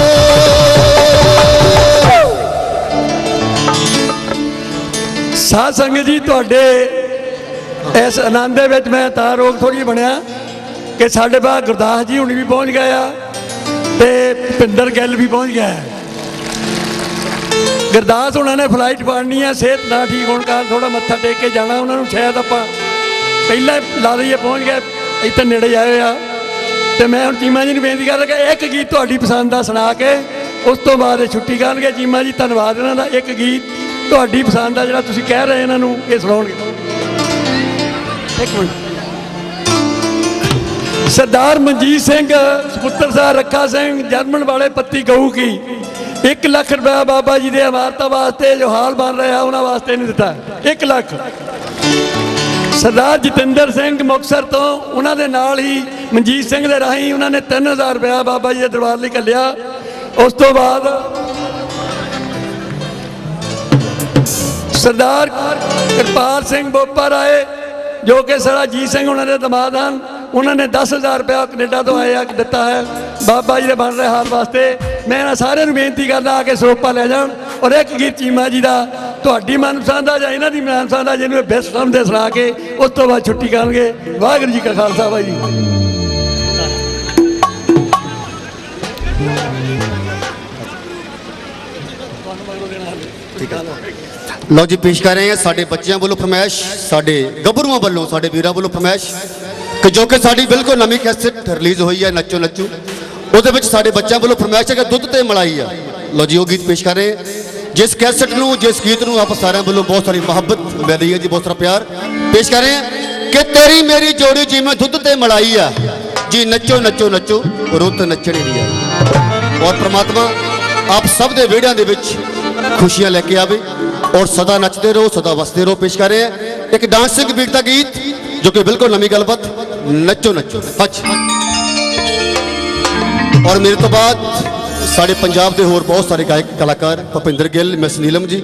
ਸਾਧ ਸੰਗਤ ਜੀ ਤੁਹਾਡੇ ਇਸ ਆਨੰਦ ਦੇ ਵਿੱਚ ਮੈਂ ਤਾਂ ਰੋਕ ਥੋੜੀ ਬਣਿਆ ਕਿ ਸਾਡੇ ਬਾਹਰ ਗੁਰਦਾਸ ਜੀ ਹੁਣੀ ਵੀ ਪਹੁੰਚ ਗਏ ਆ ਤੇ ਭਿੰਦਰ ਗਿੱਲ ਵੀ ਪਹੁੰਚ ਗਿਆ ਹੈ। ਗੁਰਦਾਸ ਹੁਣਾਂ ਨੇ ਫਲਾਈਟ ਫੜਨੀ ਆ, ਸਿਹਤ ਨਾ ਠੀਕ ਹੋਣ ਕਾਰਨ ਥੋੜਾ ਮੱਥਾ ਟੇਕ ਕੇ ਜਾਣਾ ਉਹਨਾਂ ਨੂੰ, ਸ਼ਾਇਦ ਆਪਾਂ ਪਹਿਲਾਂ ਹੀ ਲਾ ਦਈਏ ਪਹੁੰਚ ਗਏ ਇੱਥੇ ਨੇੜੇ ਆਏ ਆ। ਤੇ ਮੈਂ ਹੁਣ ਚੀਮਾ ਜੀ ਨੂੰ ਬੇਨਤੀ ਕਰਦਾ ਕਿ ਇੱਕ ਗੀਤ ਤੁਹਾਡੀ ਪਸੰਦ ਦਾ ਸੁਣਾ ਕੇ ਉਸ ਤੋਂ ਬਾਅਦ ਇਹ ਛੁੱਟੀ ਕਰਨਗੇ। ਚੀਮਾ ਜੀ ਧੰਨਵਾਦ ਇਹਨਾਂ ਦਾ। ਇੱਕ ਗੀਤ ਤੁਹਾਡੀ ਪਸੰਦ ਦਾ ਜਿਹੜਾ ਤੁਸੀਂ ਕਹਿ ਰਹੇ ਇਹਨਾਂ ਨੂੰ ਇਹ ਸੁਣਾਉਣਗੇ। ਇੱਕ ਮਿੰਟ। ਸਰਦਾਰ ਮਨਜੀਤ ਸਿੰਘ ਸਪੁੱਤਰ ਸਾਹਿਬ ਰੱਖਾ ਸਿੰਘ ਜਰਮਨ ਵਾਲੇ ਪੱਤੀ ਗਊ ਕੀ 1 ਲੱਖ ਰੁਪਇਆ ਬਾਬਾ ਜੀ ਦੇ ਇਮਾਰਤਾਂ ਵਾਸਤੇ ਜੋ ਹਾਲ ਬਣ ਰਿਹਾ ਉਹਨਾਂ ਵਾਸਤੇ ਨਹੀਂ ਦਿੱਤਾ 1 ਲੱਖ। ਸਰਦਾਰ ਜਤਿੰਦਰ ਸਿੰਘ ਮੁਕਤਸਰ ਤੋਂ ਉਹਨਾਂ ਦੇ ਨਾਲ ਹੀ ਮਨਜੀਤ ਸਿੰਘ ਦੇ ਰਾਹੀਂ ਉਹਨਾਂ ਨੇ 3000 ਰੁਪਇਆ ਬਾਬਾ ਜੀ ਦੇ ਦਰਬਾਰ ਲਈ ਘੱਲਿਆ। ਉਸ ਤੋਂ ਬਾਅਦ ਸਰਦਾਰ ਕਿਰਪਾਲ ਸਿੰਘ ਬੋਪਾ ਰਾਏ ਜੋ ਕਿ ਸਾਡਾ ਜੀਤ ਸਿੰਘ ਉਹਨਾਂ ਦੇ ਦਮਾਦ ਹਨ, ਉਹਨਾਂ ਨੇ 10,000 ਰੁਪਇਆ ਕੈਨੇਡਾ ਤੋਂ ਆਇਆ ਦਿੱਤਾ ਹੈ ਬਾਬਾ ਜੀ ਦੇ ਬਣ ਰਹੇ ਹਾਲ ਵਾਸਤੇ। ਮੈਂ ਇਹਨਾਂ ਸਾਰਿਆਂ ਨੂੰ ਬੇਨਤੀ ਕਰਦਾ ਆ ਕੇ ਸਰੋਪਾ ਲੈ ਜਾਣ ਔਰ ਇੱਕ ਗੀਤ ਚੀਮਾ ਜੀ ਦਾ ਤੁਹਾਡੀ ਮਨਪਸੰਦ ਆ ਜਾਂ ਇਹਨਾਂ ਦੀ ਮਨਪਸੰਦ ਆ ਜਿਹਨੂੰ ਇਹ ਬੈਸਟ ਸਮਝਦੇ ਸੁਣਾ ਕੇ ਉਸ ਤੋਂ ਬਾਅਦ ਛੁੱਟੀ ਕਰਨਗੇ। ਵਾਹਿਗੁਰੂ ਜੀ ਕਾ ਖਾਲਸਾ ਵਾਹਿਗੁਰੂ ਜੀ। ਲਓ ਜੀ ਪੇਸ਼ ਕਰ ਰਹੇ ਹਾਂ ਸਾਡੇ ਬੱਚਿਆਂ ਵੱਲੋਂ ਫਰਮਾਇਸ਼, ਸਾਡੇ ਗੱਭਰੂਆਂ ਵੱਲੋਂ, ਸਾਡੇ ਵੀਰਾਂ ਵੱਲੋਂ ਫਰਮਾਇਸ਼ ਕਿ ਜੋ ਕਿ ਸਾਡੀ ਬਿਲਕੁਲ ਨਵੀਂ ਕੈਸਟ ਰਿਲੀਜ਼ ਹੋਈ ਹੈ ਨੱਚੋ ਨੱਚੋ, ਉਹਦੇ ਵਿੱਚ ਸਾਡੇ ਬੱਚਿਆਂ ਵੱਲੋਂ ਫਰਮਾਇਸ਼ ਹੈ ਕਿ ਦੁੱਧ ਤੇ ਮਲਾਈ ਆ। ਲਓ ਜੀ ਉਹ ਗੀਤ ਪੇਸ਼ ਕਰ ਰਹੇ ਜਿਸ ਕੈਸਟ ਨੂੰ, ਜਿਸ ਗੀਤ ਨੂੰ ਆਪ ਸਾਰਿਆਂ ਵੱਲੋਂ ਬਹੁਤ ਸਾਰੀ ਮੁਹੱਬਤ ਮਿਲ ਰਹੀ ਹੈ ਜੀ, ਬਹੁਤ ਸਾਰਾ ਪਿਆਰ ਪੇਸ਼ ਕਰ ਰਹੇ ਹਾਂ ਕਿ ਤੇਰੀ ਮੇਰੀ ਜੋੜੀ ਜਿਵੇਂ ਦੁੱਧ ਤੇ ਮਲਾਈ ਆ ਜੀ, ਨੱਚੋ ਨੱਚੋ ਨੱਚੋ ਰੁੱਤ ਨੱਚਣੀ ਦੀ ਆ। ਔਰ ਪ੍ਰਮਾਤਮਾ ਆਪ ਸਭ ਦੇ ਵਿਹੜਿਆਂ ਦੇ ਵਿੱਚ ਖੁਸ਼ੀਆਂ ਲੈ ਕੇ ਆਵੇ ਔਰ ਸਦਾ ਨੱਚਦੇ ਰਹੋ, ਸਦਾ ਵਸਦੇ ਰਹੋ। ਪੇਸ਼ ਕਰ ਰਹੇ ਹਾਂ ਇੱਕ ਡਾਂਸਿੰਗ ਬੀਟ ਦਾ ਗੀਤ ਜੋ ਕਿ ਬਿਲਕੁਲ ਨਵੀਂ ਗੱਲਬਾਤ, ਨੱਚੋ ਨੱਚੋ ਹੱਜ। ਔਰ ਮੇਰੇ ਤੋਂ ਬਾਅਦ ਸਾਡੇ ਪੰਜਾਬ ਦੇ ਹੋਰ ਬਹੁਤ ਸਾਰੇ ਗਾਇਕ ਕਲਾਕਾਰ ਭੁਪਿੰਦਰ ਗਿੱਲ, ਮਿਸ ਨੀਲਮ ਜੀ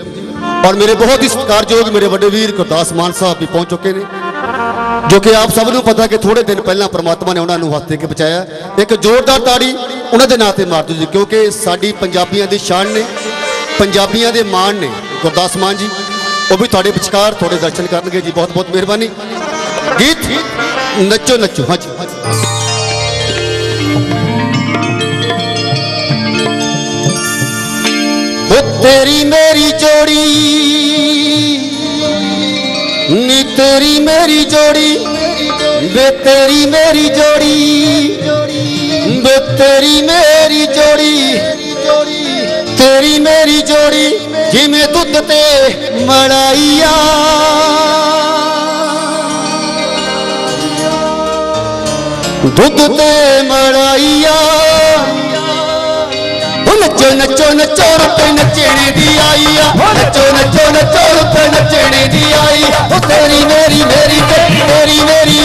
ਔਰ ਮੇਰੇ ਬਹੁਤ ਹੀ ਸਤਿਕਾਰਯੋਗ ਮੇਰੇ ਵੱਡੇ ਵੀਰ ਗੁਰਦਾਸ ਮਾਨ ਸਾਹਿਬ ਵੀ ਪਹੁੰਚ ਚੁੱਕੇ ਨੇ, ਜੋ ਕਿ ਆਪ ਸਭ ਨੂੰ ਪਤਾ ਕਿ ਥੋੜੇ ਦਿਨ ਪਹਿਲਾਂ ਪ੍ਰਮਾਤਮਾ ਨੇ ਉਹਨਾਂ ਨੂੰ ਹੱਥ ਦੇ ਕੇ ਬਚਾਇਆ। ਇੱਕ ਜ਼ੋਰਦਾਰ ਤਾੜੀ ਉਹਨਾਂ ਦੇ ਨਾਂ ਤੇ ਮਾਰ ਦਿਓ ਜੀ, ਕਿਉਂਕਿ ਸਾਡੀ ਪੰਜਾਬੀਆਂ ਦੀ ਸ਼ਾਨ ਨੇ, ਪੰਜਾਬੀਆਂ ਦੇ ਮਾਣ ਨੇ ਗੁਰਦਾਸ ਮਾਨ ਜੀ, ਉਹ ਵੀ ਤੁਹਾਡੇ ਵਿਚਕਾਰ ਤੁਹਾਡੇ ਦਰਸ਼ਨ ਕਰਨਗੇ ਜੀ। ਬਹੁਤ ਬਹੁਤ ਮਿਹਰਬਾਨੀ। ਗੀਤ ਨੱਚੋ ਨੱਚੋ ਹਾਂਜੀ। ਉਹ ਤੇਰੀ ਮੇਰੀ ਜੋੜੀ ਨੀ ਤੇਰੀ ਮੇਰੀ ਜੋੜੀ ਵੇ ਤੇਰੀ ਮੇਰੀ ਜੋੜੀ ਵੇ ਤੇਰੀ ਮੇਰੀ ਜੋੜੀ ਤੇਰੀ ਮੇਰੀ ਜੋੜੀ ਜਿਵੇਂ ਦੁੱਧ ਤੇ ਮਲਾਈਆ ਦੁੱਧ ਤੇ ਮਲਾਈਆ ਨੱਚੋ ਨੱਚੋ ਨੱਚੋ ਰੁੱਤੇ ਨੱਚਣੇ ਦੀ ਆਈ ਆ ਨੱਚੋ ਨੱਚੋ ਨੱਚੋ ਰੁੱਤੇ ਨੱਚਣੇ ਦੀ ਆਈ ਉਹ ਤੇਰੀ ਮੇਰੀ ਮੇਰੀ ਤੇਰੀ ਮੇਰੀ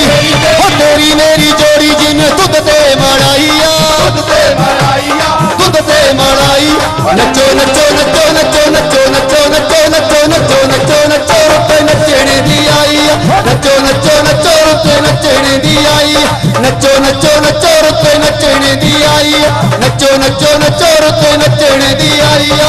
ਉਹ ਤੇਰੀ ਮੇਰੀ ਜੋੜੀ ਜਿਵੇਂ ਦੁੱਧ ਤੇ ਮਲਾਈ ਆ ਦੁੱਧ ਤੇ ਮਲਾਈ ਆ ਦੁੱਧ ਤੇ ਮਲਾਈ ਨੱਚੋ ਨੱਚੋ ਨੱਚੋ ਨੱਚੋ ਨੱਚੋ ਨੱਚੋ ਨੱਚੋ ਨੱਚੋ ਨੱਚੋ ਨੱਚੋ ਨੱਚੋ ਰੁੱਤੇ ਨੱਚਣੇ ਦੀ ਆਈ ਆ ਨੱਚੋ ਨੱਚੋ ਨੱਚੋ ਰੁੱਤੇ ਨੱਚਣੇ ਦੀ ਆਈ ਨੱਚੋ ਨੱਚੋ ਨੱਚੋ ਰੁੱਤੇ ਨੱਚਣੇ ਦੀ ਆਈ ਨੱਚੋ ਨੱਚੋ ਨੱਚੋ ਰੁੱਤੇ ਨੱਚਣੇ ਦੀ ਆਈ ਆ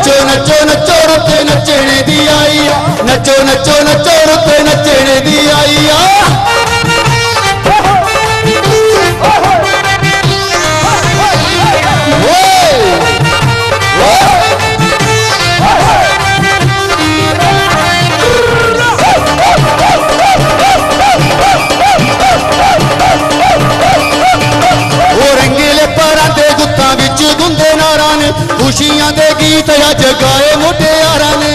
नचो नचो नचो रुते नचने दी आई आ नचो नचो नचो रुते नचने दी आई आ खुशियां दे गीत अज गाए मुटियारा ने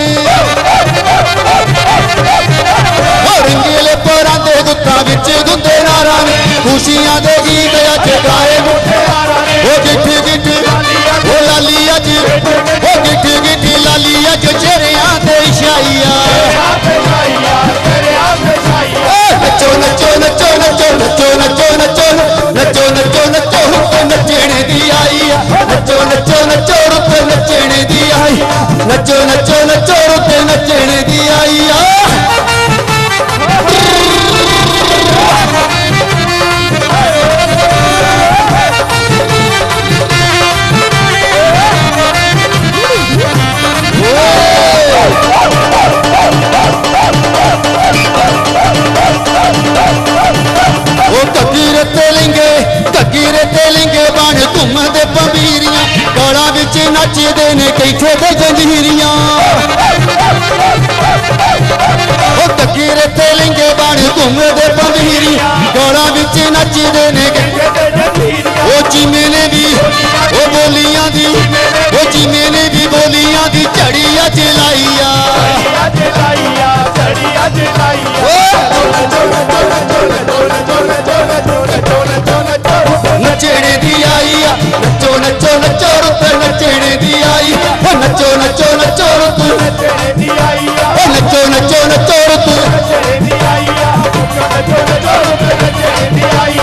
रंगीले परां दे गुत्तां विच गुंदे नारा ने खुशियां दे गीत अज गाए मुटियारा ने ओ गिट्ठी गिट्ठी ओ लाली अज ओ गिट्ठी गिट्ठी लाली अज चेहरियां ते छाईया नचो नचो नचो नचो नचो नचो नचो नचो नचो नचो हुक्के नचने दी आई नचो नचो नचो रुते नचने दी आई नचो नचो नचो रुते नचने दी आई ककीरे तेलिंगे बन घूमते पंबीरियां गला विच नचदे ने कैथे ते जंजीरियां ककीरे तेलिंगे बन घूमते पंबीरियां गला विच नचदे ने ओ चीमे ने भी ओ बोलियां दी ओ चीमे ने भी बोलियां दी झड़ी अज लाईया नचने दी आई नचो नचो नचो रुते नचने दी आई नचो नचो नचो रुते नचने दी आई नचो नचो नचो रुते नचने दी आई नचो नचो रुते नचने दी आई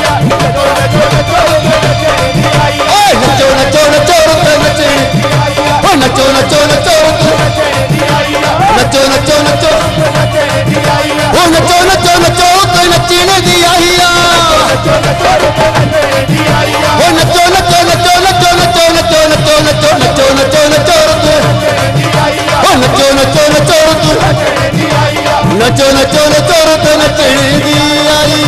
नचो नचो नचो रुते नचने दी आई नचो नचो नचो रुते नचने दी आई नचो नचो नचो रुते नचने दी आई नचो नचो नचो नचने दी आई नचो नचो नचो रुते नचने दी आई नचो नचो रुते नचने दी आई नचो नचो नचो नचो नचो नचो नचो नचो नचो नचो नचो रुते नचो नचो नचो रुते नचो नचो नचो रुते नचने दी आई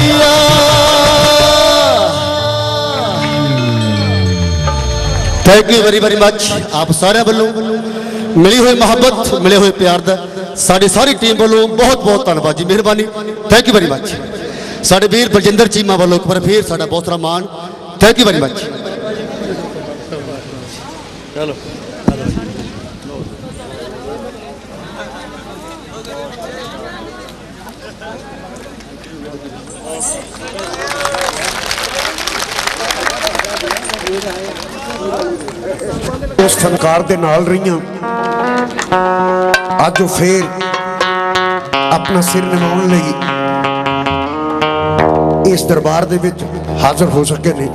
थैंक यू वेरी मच आप सारे वालों मिली हुई मोहब्बत मिले हुए प्यार दा साडी सारी टीम वालों बहुत बहुत धन्यवाद जी मेहरबानी थैंक यू वेरी मच साडे वीर बलजिंदर चीमा वालों एक बार फिर साडा बहुत सारा मान थैंक यू वेरी मच चलो उस फनकार दे नाल रहियां अज वो फिर अपना सिर निभाउण लई इस दरबार दे विच हाजिर हो सके नहीं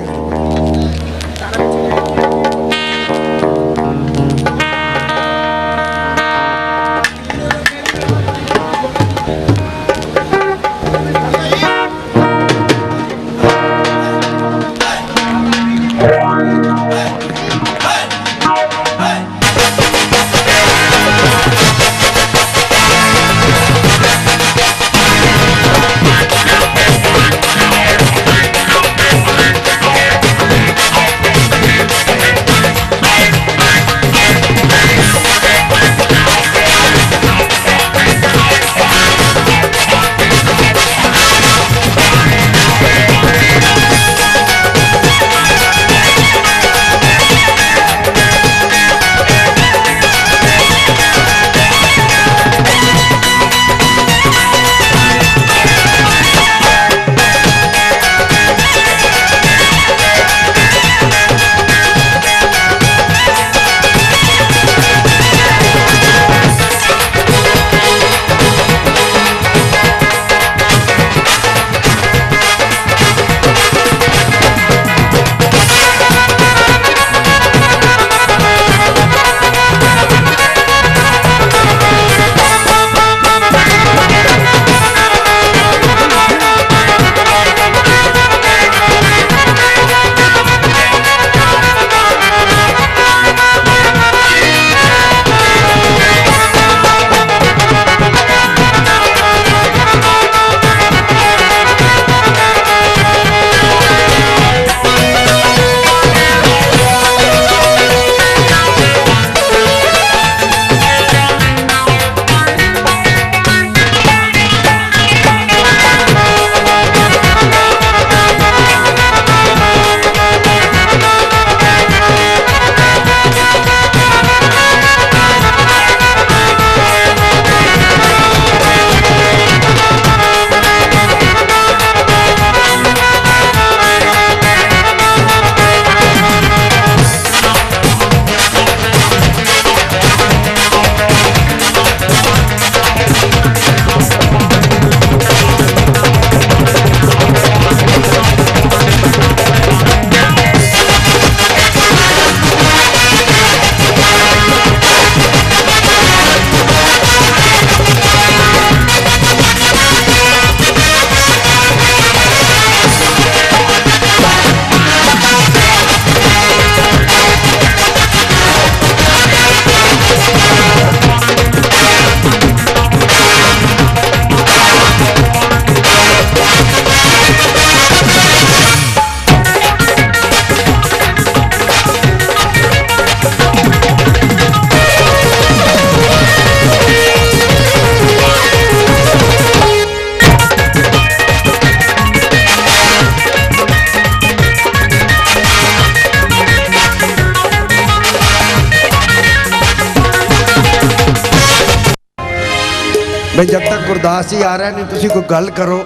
भाई जब तक गुरदास जी आ रहे ने तुसी कोई गल करो।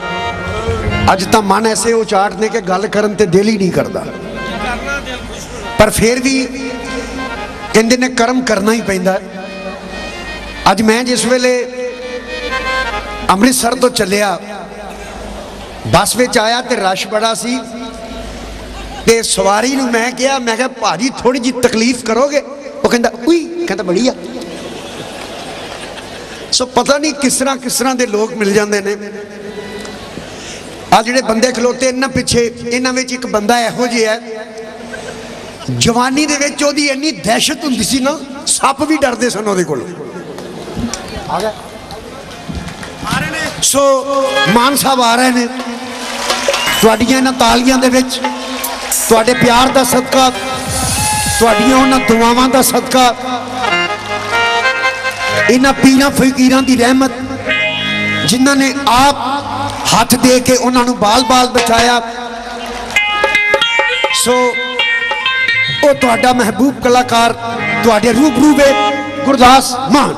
अज तो मन ऐसे उचाट ने कि गल करन ते दिल ही नहीं करता, पर फिर भी कहते ने कर्म करना ही पैंदा। अज मैं जिस वेले अमृतसर तो चलिया, बस में आया तो रश बड़ा सी, ते सवारी नूं मैं कहा भाजी थोड़ी जी तकलीफ करोगे? वो कहता उई, कहता बड़ी आ। सो पता नहीं किस तरह के लोग मिल जाते हैं। आ जिहड़े बंदे खलोते इन्हां पिछे, इन्हां विच एक बंदा इहो जिहा है, जवानी दे विच ओहदी इन्नी दहशत हुंदी सी ना, सप भी डरदे सन ओहदे कोलों। आ गए सो मान साहब आ रहे हैं, तुहाडीआं इन्हां तालियां दे विच, तुहाडे प्यार दा सदका, तुहाडीआं उन्हां दुआवां दा सदका, इन्हां पीरां फकीरां दी रहमत, जिन्हां ने आप हाथ दे के उन्होंने बाल बाल बचाया। सो वो तुहाडा महबूब कलाकार तुहाडे रूबरू वे गुरदास मान।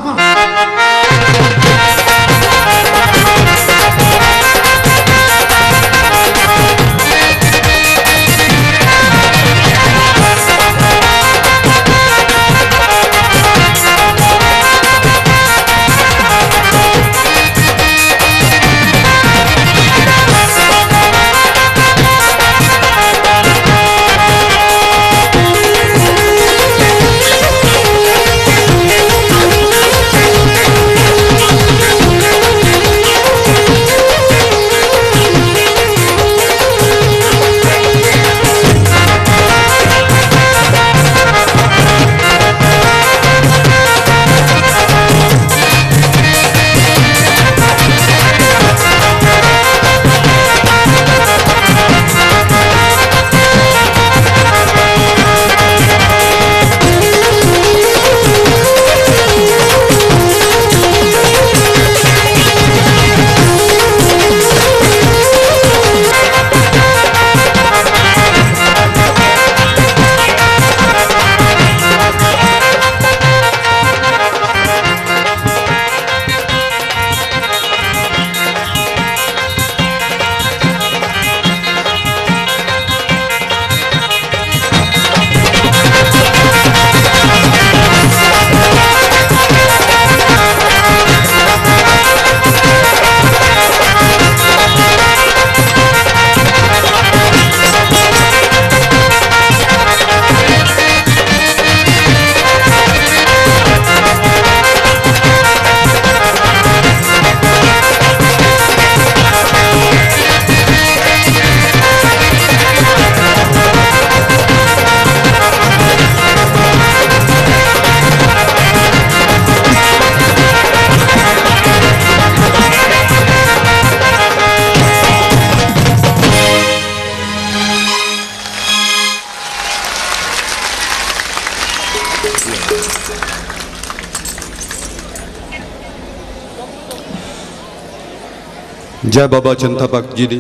जय बाबा चंता भगत जी दी,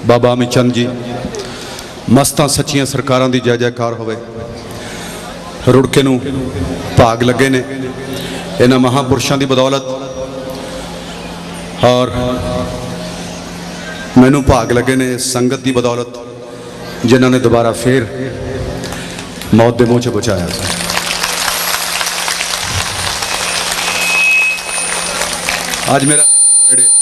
बाबा अमित चंद जी, मस्तां सच्चियां सरकारां दी जय जयकार होवे। रुड़के नूं भाग लगे ने इन्हां महापुरुषां दी बदौलत, और मैनू भाग लगे ने संगत की बदौलत, जिन्हां ने दोबारा फिर मौत के मुँह च बचाया। आज मेरा हैप्पी बर्थडे।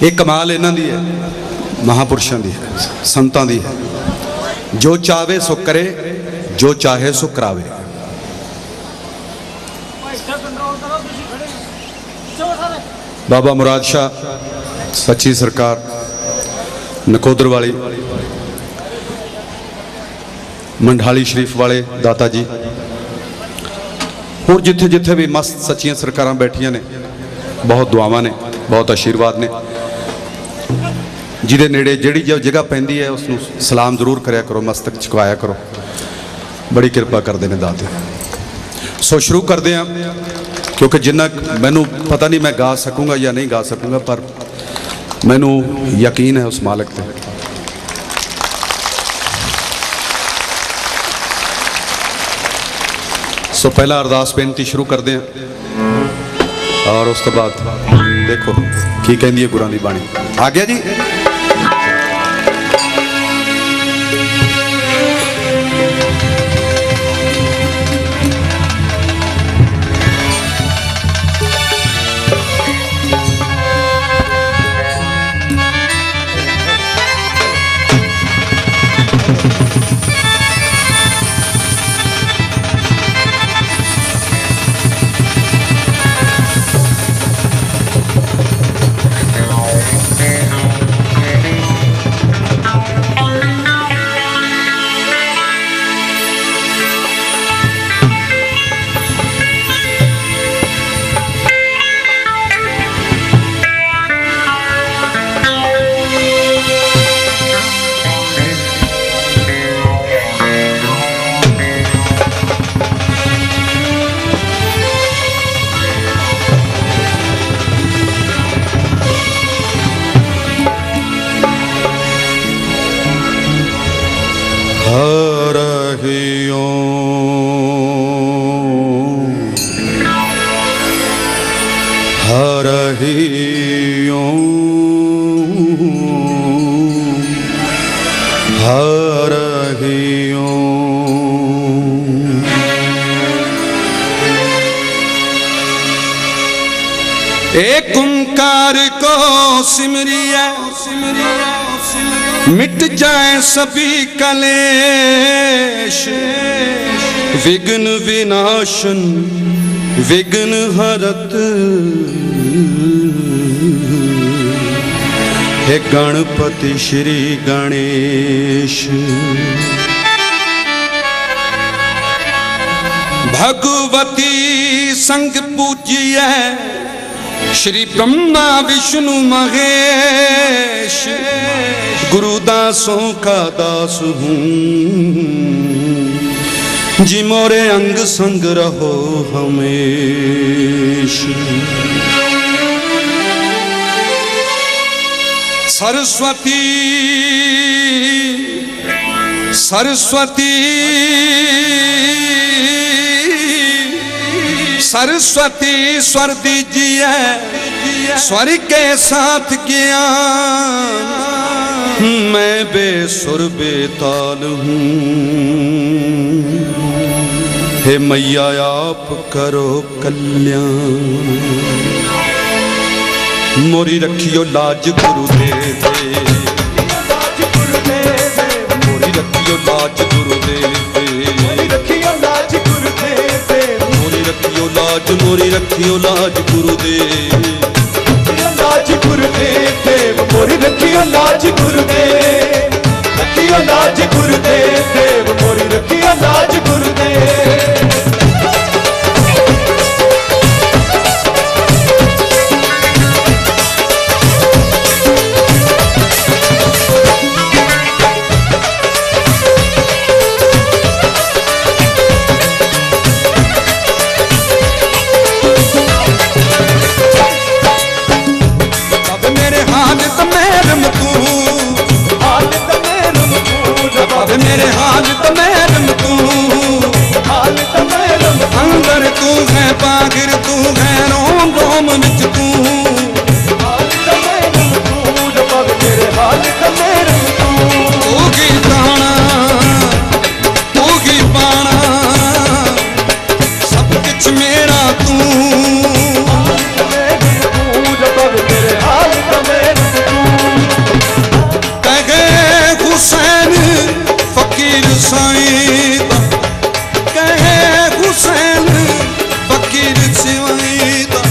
एक कमाल इन्हां दी है, महापुरुषों की है, संतां दी है। जो चाहे सो करे, जो चाहे सो करावे। बाबा मुराद शाह सच्ची सरकार नकोदर वाली, मंडाली शरीफ वाले दाता जी, और जिथे जिथे भी मस्त सच्चियां सरकारां बैठियां ने, बहुत दुआवां ने, बहुत आशीर्वाद ने। जिहदे नेड़े जिहड़ी जो जगह पैंदी है उसनूं सलाम जरूर करया करो, मस्तक झुकाया करो, बड़ी किरपा करते हैं दाते। सो शुरू करते हैं, क्योंकि जिन्ना मैनू पता नहीं मैं गा सकूँगा या नहीं गा सकूँगा, पर मैनू यकीन है उस मालिक पे। सो पहला अरदास बेनती शुरू करते हैं और उस तो बाद देखो की कहती है गुरां दी बाणी। आ गया जी। एक ओंकार को सिमरिए मिट जाए सभी कलेश, विघ्न विनाशन विघ्न हरत हे गणपति श्री गणेश। भगवती संग पूजिए श्री ब्रह्मा विष्णु महेश, गुरुदासों का दास हूँ जी मोरे अंग संग रहो हमेश। सरस्वती सरस्वती सरस्वती स्वर दीजिए, स्वर के साथ ज्ञान मैं बेसुर बेताल हूँ। हे मैया आप करो कल्याण, मोरी रखियो लाज गुरुदेव, मोरी रखियो लाज गुरुदेव, मोरी रखियो लाज गुरुदेव, मोरी रखियो लाज, मोरी रखियो लाज गुरुदेव, लाज गुरुदेव, मोरी रखियो लाज गुरुदेव, रखियो लाज गुरुदेव, मोरी रखियो लाज गुरुदेव। मेरे हाल तमेरम तू, हाल तमेरम अंदर तू है पागिर तू है रोम रोम विच तू, हाल तमेरम तू जब मेरे हाल तमेरम तू की ताना तू की पाना सब कुछ मेरा तू, मेरे हाल तमेरम तू कहे हुसैन फकीर साईं कहे हुसैन फकीर सिवाईदा,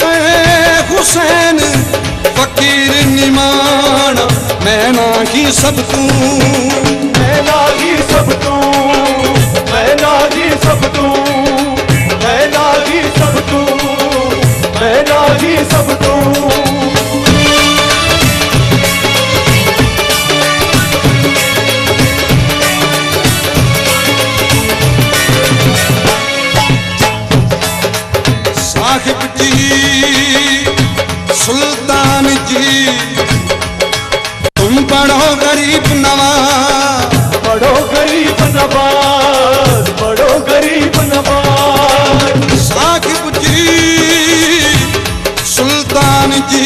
कहे हुसैन फकीर निमाना मैं ना ही सब तू, मैं ना ही सब तू, मैं ना ही सब तू, मैं ना ही सब तू, मैं ना ही सब तू। साहिब जी सुल्तान जी तुम पढ़ो गरीब नवाज, पढ़ो गरीब नवाज, पढ़ो गरीब नवाज, जान जी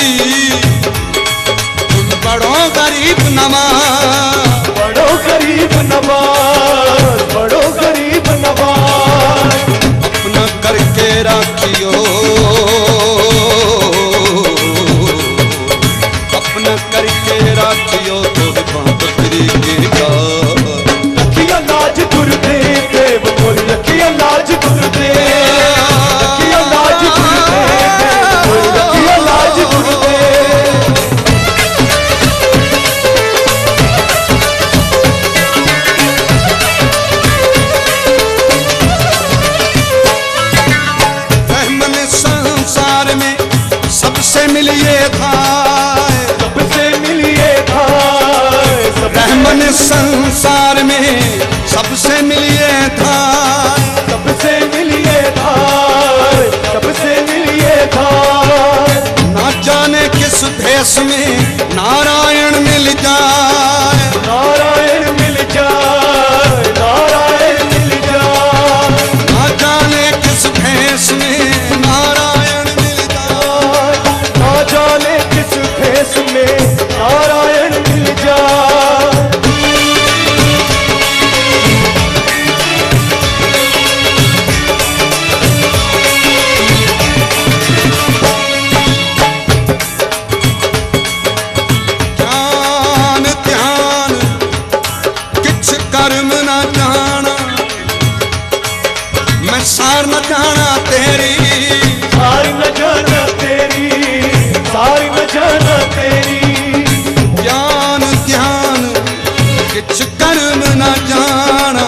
तुम बड़ो गरीब नवाज, बड़ो गरीब नवाज, बड़ो गरीब नवाज। अपना करके राखियो, अपना करके राखियो तो बकरी के का रखिया लाज गुरुदेव देव बोल, रखिया लाज गुरुदेव, रखिया लाज गुरुदेव देव बोल, रखिया लाज गुरुदेव। रहमन संसार में सबसे मिलिए था, सबसे मिलिए था, रहमन संसार में सबसे मिलिए था, सबसे मिलिए था, सबसे मिलिए था। ना जाने किस भेष में नारायण मिल जाए, नारायण मिल जाए, नारायण मिल जाए, ना जाने किस भेष में नारायण मिल जाए, ना जाने किस भेष में नारायण मिल जाए। ध्यान ध्यान किछ कर्म न जाना, मैं सार न जाना तेरी, सारी न जाना तेरी, सारी न जाना तेरी। ज्ञान ध्यान किछ कर्म न जाना,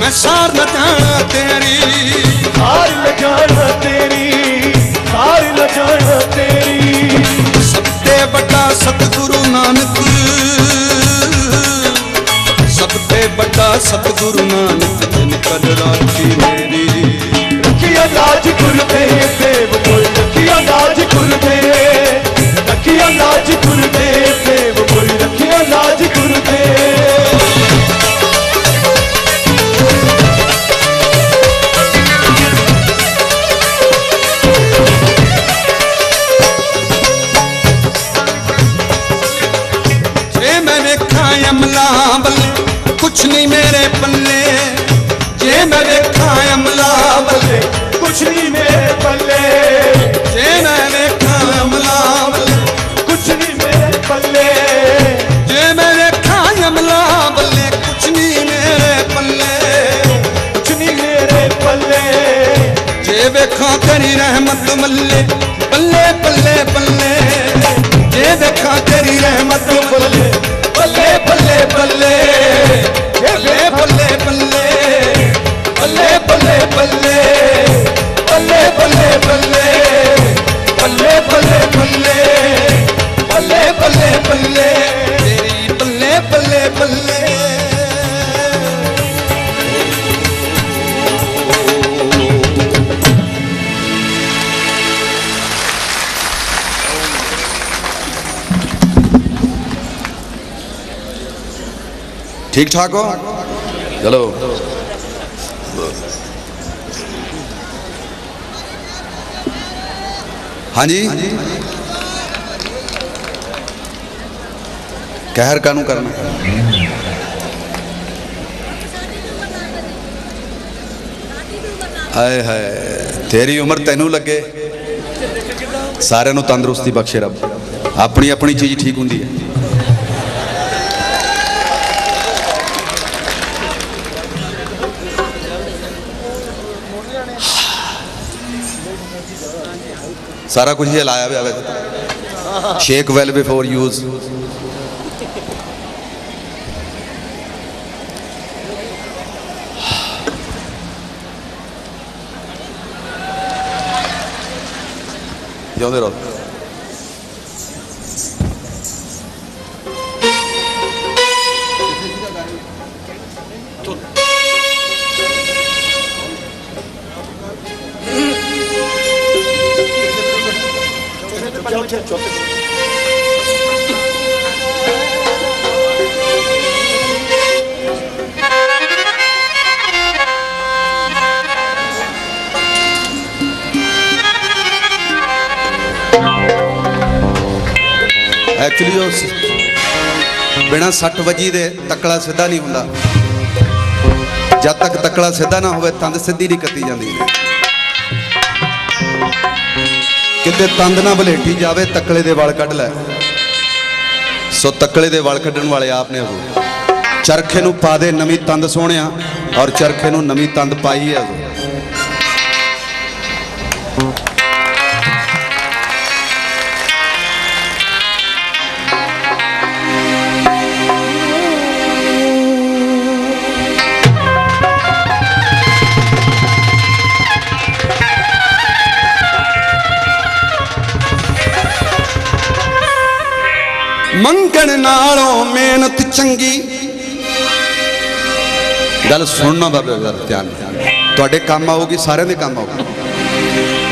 मैं सार न जाना तेरी, सारी न जाना तेरी, सारी न जाना तेरी। सबसे बड़ा सतगुरु नानक, सबसे बड़ा सतगुरु नानक जिन कल राखी मेरी, रखिया लाज गुरुदेव देव बोल, रखिया लाज गुरुदेव, रखिया लाज गुरुदेव देव बोल, रखिया लाज गुरुदेव। जे मैंने खाया अमला बल्ले कुछ नहीं मेरे पल्ले, जे मैंने खाया अमला बल्ले कुछ नहीं मेरे पल्ले, जे मैंने खाया अमला बल्ले, कुछ नहीं मेरे पल्ले, जे मैंने खाया अमला बल्ले कुछ नहीं मेरे पल्ले, कुछ नहीं मेरे पल्ले। जे देखा तेरी रहमत मल्ले बल्ले बल्ले बल्ले, जे देखा तेरी रहमत बल्ले बल्ले बल्ले बल्ले, बल्ले बल्ले बल्ले, बल्ले बल्ले बल्ले, बल्ले बल्ले बल्ले, बल्ले बल्ले बल्ले, बल्ले बल्ले बल्ले, तेरी बल्ले बल्ले बल्ले। ठीक ठाक हो? चलो हाँ जी, कहर कानू करना आए हाय, तेरी उम्र तेनू लगे, सारे नू तंदुरुस्ती बख्शे रब, अपनी अपनी चीज ठीक होंगी है। सारा कुछ ही लाया हुआ है, शेक वेल बिफोर यूज। जिਉਂਦੇ ਰਹੋ। ਐਕਚੁਅਲੀ ਉਹ ਬਿਨਾਂ ਸੱਟ ਵੱਜੀ ਦੇ ਤਕਲਾ ਸਿੱਧਾ ਨਹੀਂ ਹੁੰਦਾ। ਜਦ ਤੱਕ ਤਕਲਾ ਸਿੱਧਾ ਨਾ ਹੋਵੇ ਤੰਦ ਸਿੱਧੀ ਨਹੀਂ ਕੱਤੀ ਜਾਂਦੀ। ਕਿਤੇ ਤੰਦ ਨਾ ਬਲੇਟੀ ਜਾਵੇ ਤਕਲੇ ਦੇ ਵਾਲ ਕੱਢ ਲੈ। ਸੋ ਤਕਲੇ ਦੇ ਵਾਲ ਕੱਢਣ ਵਾਲੇ ਆਪ ਨੇ। ਉਹ ਚਰਖੇ ਨੂੰ ਪਾ ਦੇ ਨਵੀਂ ਤੰਦ ਸੋਹਣਿਆ, ਔਰ ਚਰਖੇ ਨੂੰ ਨਵੀਂ ਤੰਦ ਪਾਈ ਹੈ। ਮੰਗਣ ਨਾਲੋਂ ਮਿਹਨਤ ਚੰਗੀ। ਗੱਲ ਸੁਣਨਾ ਬਾਬੇ ਯਾਰ, ਧਿਆਨ ਤੁਹਾਡੇ ਕੰਮ ਆਊਗੀ, ਸਾਰਿਆਂ ਦੇ ਕੰਮ ਆਊਗੀ।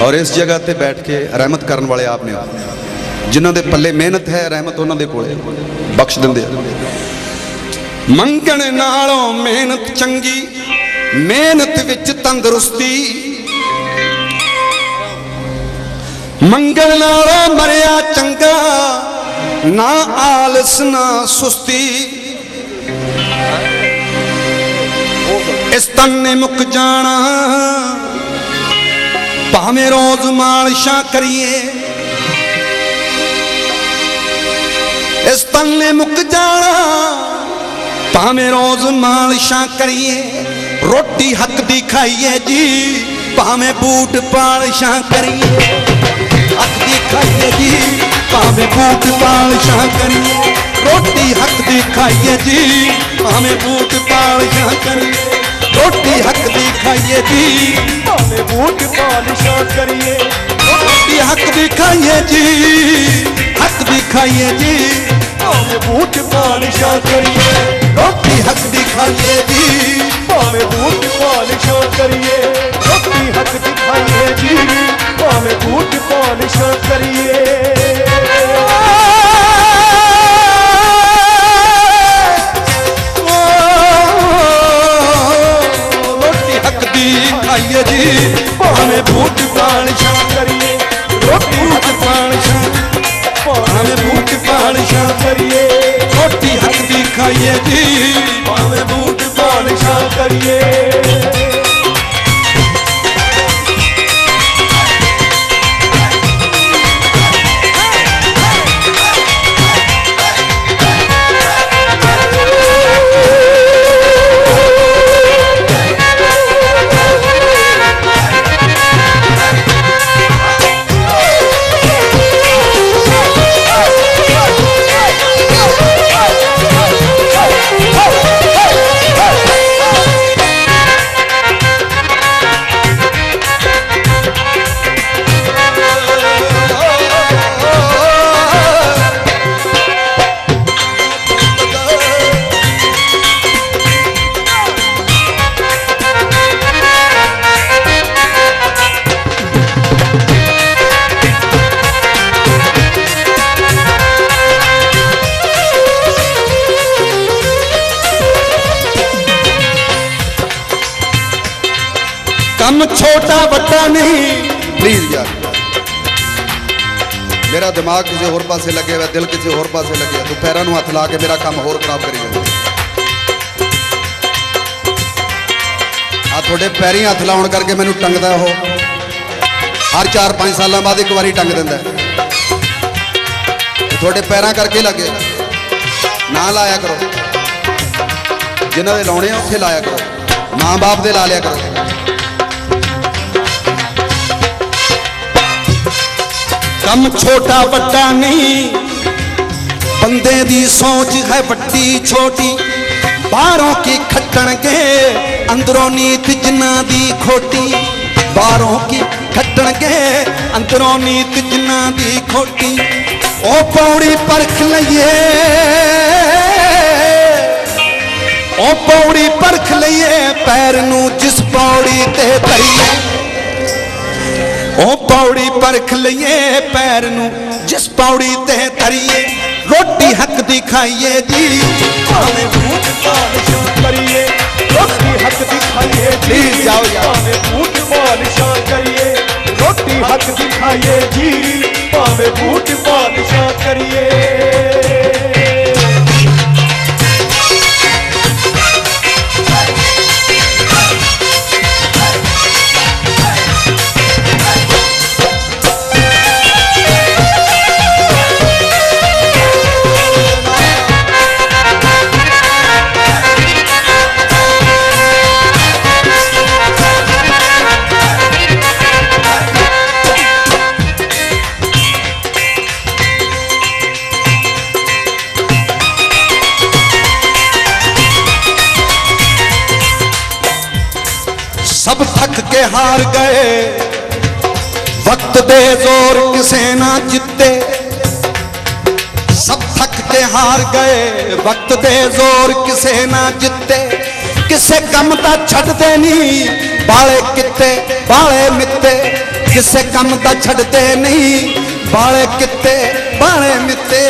ਔਰ ਇਸ ਜਗ੍ਹਾ ਤੇ ਬੈਠ ਕੇ ਰਹਿਮਤ ਕਰਨ ਵਾਲੇ ਆਪ ਨੇ। ਜਿਨ੍ਹਾਂ ਦੇ ਪੱਲੇ ਮਿਹਨਤ ਹੈ, ਰਹਿਮਤ ਉਹਨਾਂ ਦੇ ਕੋਲੇ ਬਖਸ਼ ਦਿੰਦੇ ਆ। ਮੰਗਣ ਨਾਲੋਂ ਮਿਹਨਤ ਚੰਗੀ, ਮਿਹਨਤ ਵਿੱਚ ਤੰਦਰੁਸਤੀ। ਮੰਗਣ ਨਾਲੋਂ ਮਰਿਆ ਚੰਗਾ, ਨਾ ਆਲਸ ਨਾ ਸੁਸਤੀ। ਇਸ ਤਨ ਨੇ ਮੁੱਕ ਜਾਣਾ, ਭਾਵੇਂ ਰੋਜ਼ ਮਾਲਸ਼ਾਂ ਕਰੀਏ। ਇਸ ਤਨ ਨੇ ਮੁੱਕ ਜਾਣਾ, ਭਾਵੇਂ ਰੋਜ਼ ਮਾਲਸ਼ਾਂ ਕਰੀਏ। ਰੋਟੀ ਹੱਕ ਦੀ ਖਾਈਏ ਜੀ, ਭਾਵੇਂ ਬੂਟ ਪਾਲਸ਼ਾਂ ਕਰੀਏ। ਹੱਕ ਦੀ ਖਾਈਏ ਜੀ, ਭਾਵੇਂ ਬੂਟ ਪਾਲਸ਼ਾਂ ਕਰੀਏ। ਰੋਟੀ ਹੱਕ ਦੀ ਖਾਈਏ ਜੀ, ਭਾਵੇਂ ਬੂਟ ਪਾਲਸ਼ਾਂ ਕਰੀਏ। ਰੋਟੀ ਹੱਕ ਦੀ ਖਾਈਏ ਜੀ, ਭਾਵੇਂ ਬੂਟ ਪਾਲਿਸ਼ਾਂ ਕਰੀਏ। ਰੋਟੀ ਹੱਕ ਦੀ ਖਾਈਏ ਜੀ, ਹੱਕ ਦੀ ਖਾਈਏ ਜੀ। ਭਾਵੇਂ ਬੂਟ ਪਾਲਿਸ਼ਾਂ ਕਰੀਏ। ਰੋਟੀ ਹੱਕ ਦੀ ਖਾਈਏ ਜੀ, ਭਾਵੇਂ ਬੂਟ ਪਾਲਿਸ਼ਾਂ ਕਰੀਏ। ਰੋਟੀ ਹੱਕ ਦੀ ਖਾਈਏ ਜੀ, ਭਾਵੇਂ ਬੂਟ ਪਾਲਿਸ਼ਾਂ ਕਰੀਏ। ਖਾਈਏ ਜੀ, ਭਾਵੇਂ ਬੂਟ ਪਾਲਿਸ਼ਾਂ ਕਰੀਏ। ਰੋਟੀ ਹੱਕ ਪਾਲਿਸ਼ਾਂ, ਭਾਵੇਂ ਬੂਟ ਪਾਲਿਸ਼ਾਂ ਕਰੀਏ। ਰੋਟੀ ਹੱਕ ਦੀ ਖਾਈਏ ਜੀ, ਭਾਵੇਂ ਬੂਟ ਪਾਲਿਸ਼ਾਂ ਕਰੀਏ। ਕੰਮ ਛੋਟਾ ਵੱਡਾ ਨਹੀਂ। ਪਲੀਜ਼ ਯਾਰ, ਮੇਰਾ ਦਿਮਾਗ ਕਿਸੇ ਹੋਰ ਪਾਸੇ ਲੱਗਿਆ ਹੋਇਆ, ਦਿਲ ਕਿਸੇ ਹੋਰ ਪਾਸੇ ਲੱਗਿਆ। ਤੂੰ ਪੈਰਾਂ ਨੂੰ ਹੱਥ ਲਾ ਕੇ ਮੇਰਾ ਕੰਮ ਹੋਰ ਖਰਾਬ ਕਰੀ ਜਾਂਦਾ। ਆ ਤੁਹਾਡੇ ਪੈਰੀਂ ਹੱਥ ਲਾਉਣ ਕਰਕੇ ਮੈਨੂੰ ਟੰਗਦਾ ਉਹ। ਹਰ 4-5 ਸਾਲਾਂ ਬਾਅਦ ਇੱਕ ਵਾਰੀ ਟੰਗ ਦਿੰਦਾ। ਤੁਹਾਡੇ ਪੈਰਾਂ ਕਰਕੇ ਲੱਗੇ। ਨਾ ਲਾਇਆ ਕਰੋ, ਜਿਨ੍ਹਾਂ ਦੇ ਲਾਉਣੇ ਆ ਉੱਥੇ ਲਾਇਆ ਕਰੋ। ਮਾਂ ਬਾਪ ਦੇ ਲਾ ਲਿਆ ਕਰੋ। ਕੰਮ ਛੋਟਾ ਵੱਡਾ ਨਹੀਂ, ਬੰਦੇ ਦੀ ਸੋਚ ਹੈ ਵੱਡੀ ਛੋਟੀ। ਬਾਹਰੋਂ ਕੀ ਖੱਟਣਗੇ, ਅੰਦਰੋਂ ਨੀਤ ਜਿਨ੍ਹਾਂ ਦੀ ਖੋਟੀ। ਬਾਹਰੋਂ ਕੀ ਖੱਟਣਗੇ, ਅੰਦਰੋਂ ਨੀਤ ਜਿਨ੍ਹਾਂ ਦੀ ਖੋਟੀ। ਉਹ ਪੌੜੀ ਪਰਖ ਲਈਏ, ਉਹ ਪੌੜੀ ਪਰਖ ਲਈਏ, ਪੈਰ ਨੂੰ ਜਿਸ ਪੌੜੀ ਤੇ ਧਰੀਏ। ਉਹ ਪੌੜੀ ਪਰਖ ਲਈਏ, ਪੈਰ ਨੂੰ ਜਿਸ ਪੌੜੀ ਤੇ ਧਰੀਏ। ਰੋਟੀ ਹੱਕ ਦੀ ਖਾਈਏ ਜੀ, ਭਾਵੇਂ ਬੂਟ ਪਾਲਿਸ਼ਾਂ ਕਰੀਏ। ਰੋਟੀ ਹੱਕ ਦੀ ਖਾਈਏ ਜੀ, ਜਾਓ ਯਾਰ। ਭਾਵੇਂ ਬੂਟ ਪਾਲਿਸ਼ਾਂ ਕਰੀਏ। ਰੋਟੀ ਹੱਕ ਦੀ ਖਾਈਏ ਜੀ, ਭਾਵੇਂ ਬੂਟ ਪਾਲਿਸ਼ਾਂ ਕਰੀਏ। के हार गए वक्त दे जोर किसे ना जिते सब थक के हार गए वक्त दे जोर किसे ना जिते किसे कम दा छड्डदे नहीं बाले किते बाले मिते किसे कम दा छड्डदे नहीं बाले किते बाले मिते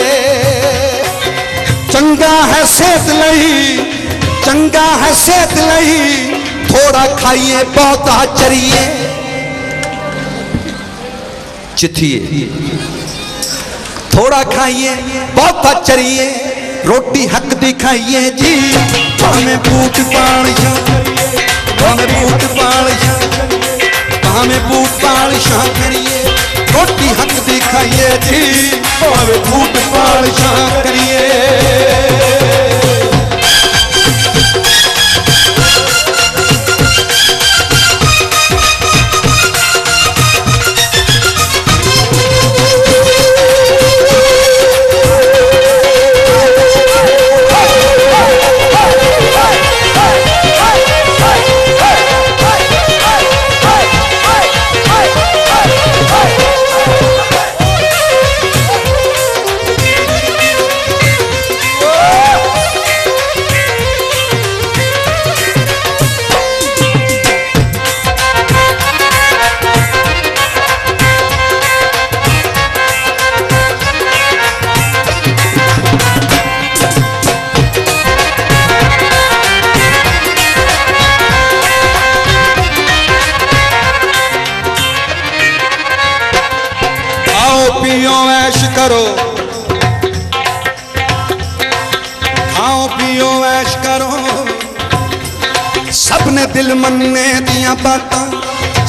चंगा है सेहत लई चंगा है सेहत लई थोड़ा खाइए बहुता चरिए चिथिए थोड़ा खाइए बहुता चरिए रोटी हक दी खाइए जी भाਵੇਂ बूट पालिशां करिए भाਵੇਂ बूट पालिशां भाਵੇਂ बूट पालिशां करिए रोटी हक दी खाइए जी भाਵੇਂ बूट पालिशां करिए पियो ऐश करो खाओ पियो ऐश करो सब ने दिल मनने दियां बातां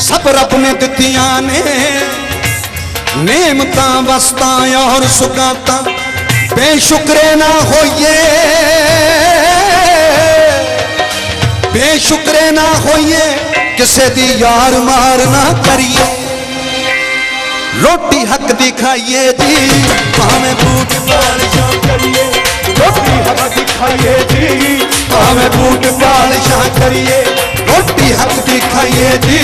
सब रब ने दित्तियां ने नेमतां वस्तां और सुगातां बेशुक्रे ना होइए बेशुक्रे ना होइए किसे दी यार मार ना करिए रोटी हक दी खाइए जी भाਵੇਂ बूट पालिशां करिए रोटी हक दी खाइए जी भाਵੇਂ बूट पालिशां करिए रोटी हक दी खाइए जी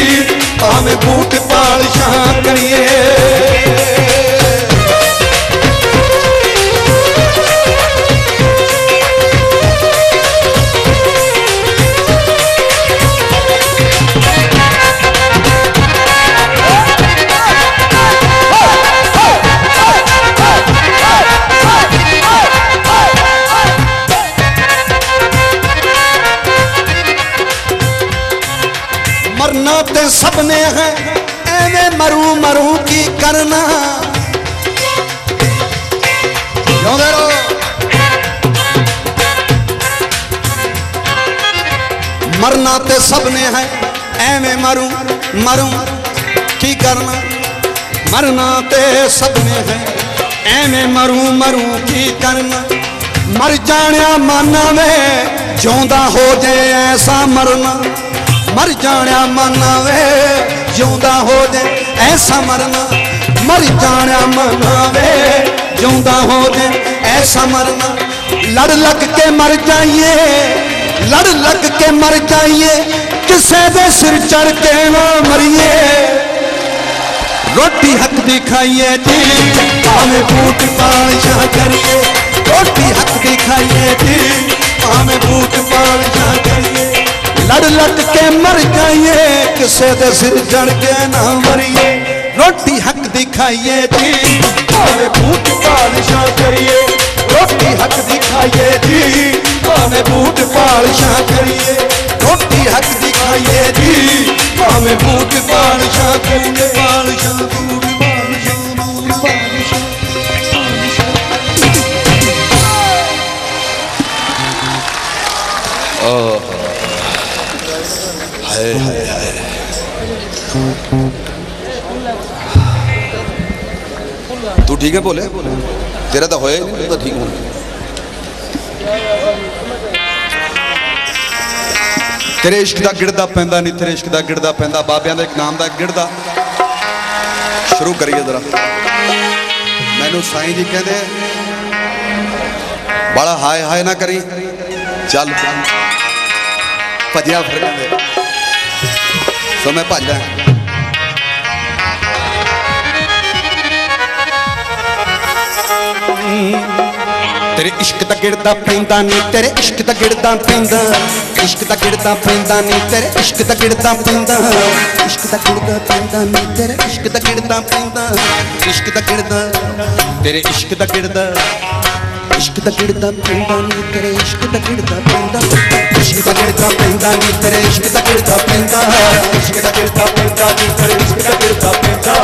भाਵੇਂ बूट पालिशां करिए मरना ते सबने है एवें मरू मरू की करना मरना ते सबने है एवें मरू मरू की करना मरना ते सबने है एवें मरू मरू की करना मर जानिया माना में जिउंदा हो जाए ऐसा मरना मर जानिया मना वे जिउंदा हो जाए ऐसा मरना मर जानिया मना वे जिउंदा हो जाए ऐसा मरना लड़ लग के मर जाइए लड़ लग के मर जाइए किसे दे सिर चढ़ के ना मरिए रोटी हक दी खाइए जी भाਵੇਂ बूट पालिशां करिए रोटी हक दी खाइए जी भाਵੇਂ बूट पालिशां करिए लड़ लग के मर जाइए किसे दे सिर चढ़ के ना मरिए रोटी हक दी खाइए जी भाਵੇਂ बूट पालिशां करिए रोटी हक दी खाइए जी भाਵੇਂ बूट पालिशां करिए रोटी हक दी खाइए जी भाਵੇਂ बूट पालिशां करिए पालिशां बूट पालिशां बूट पालिशां तू ठीक है बोले तेरा तो होया नहीं तो ठीक होना तेरे इश्क दा गिरदा पैंदा नहीं तेरे इश्क दा गिरदा पैंदा बाबियां दा एक नाम दा गिरदा शुरू करिए जरा मैनू साईं जी कहते बड़ा हाय हाय ना करी चल भजिया फिर ਸੋ ਮੈਂ ਭੱਜਦਾ। तेरे इश्क दा गिरदा पैंदा नी तेरे इश्क दा गिरदा पैंदा इश्क दा गिरदा पैंदा नी तेरे इश्क दा गिरदा पैंदा इश्क दा गिरदा पैंदा नी तेरे इश्क दा गिरदा पैंदा इश्क दा गिरदा तेरे इश्क दा गिरदा पैंदा नी तेरे इश्क दा गिरदा पैंदा इश्क दा गिरदा पैंदा नी तेरे इश्क दा गिरदा पैंदा इश्क दा गिरदा पैंदा नी तेरे इश्क दा गिरदा पैंदा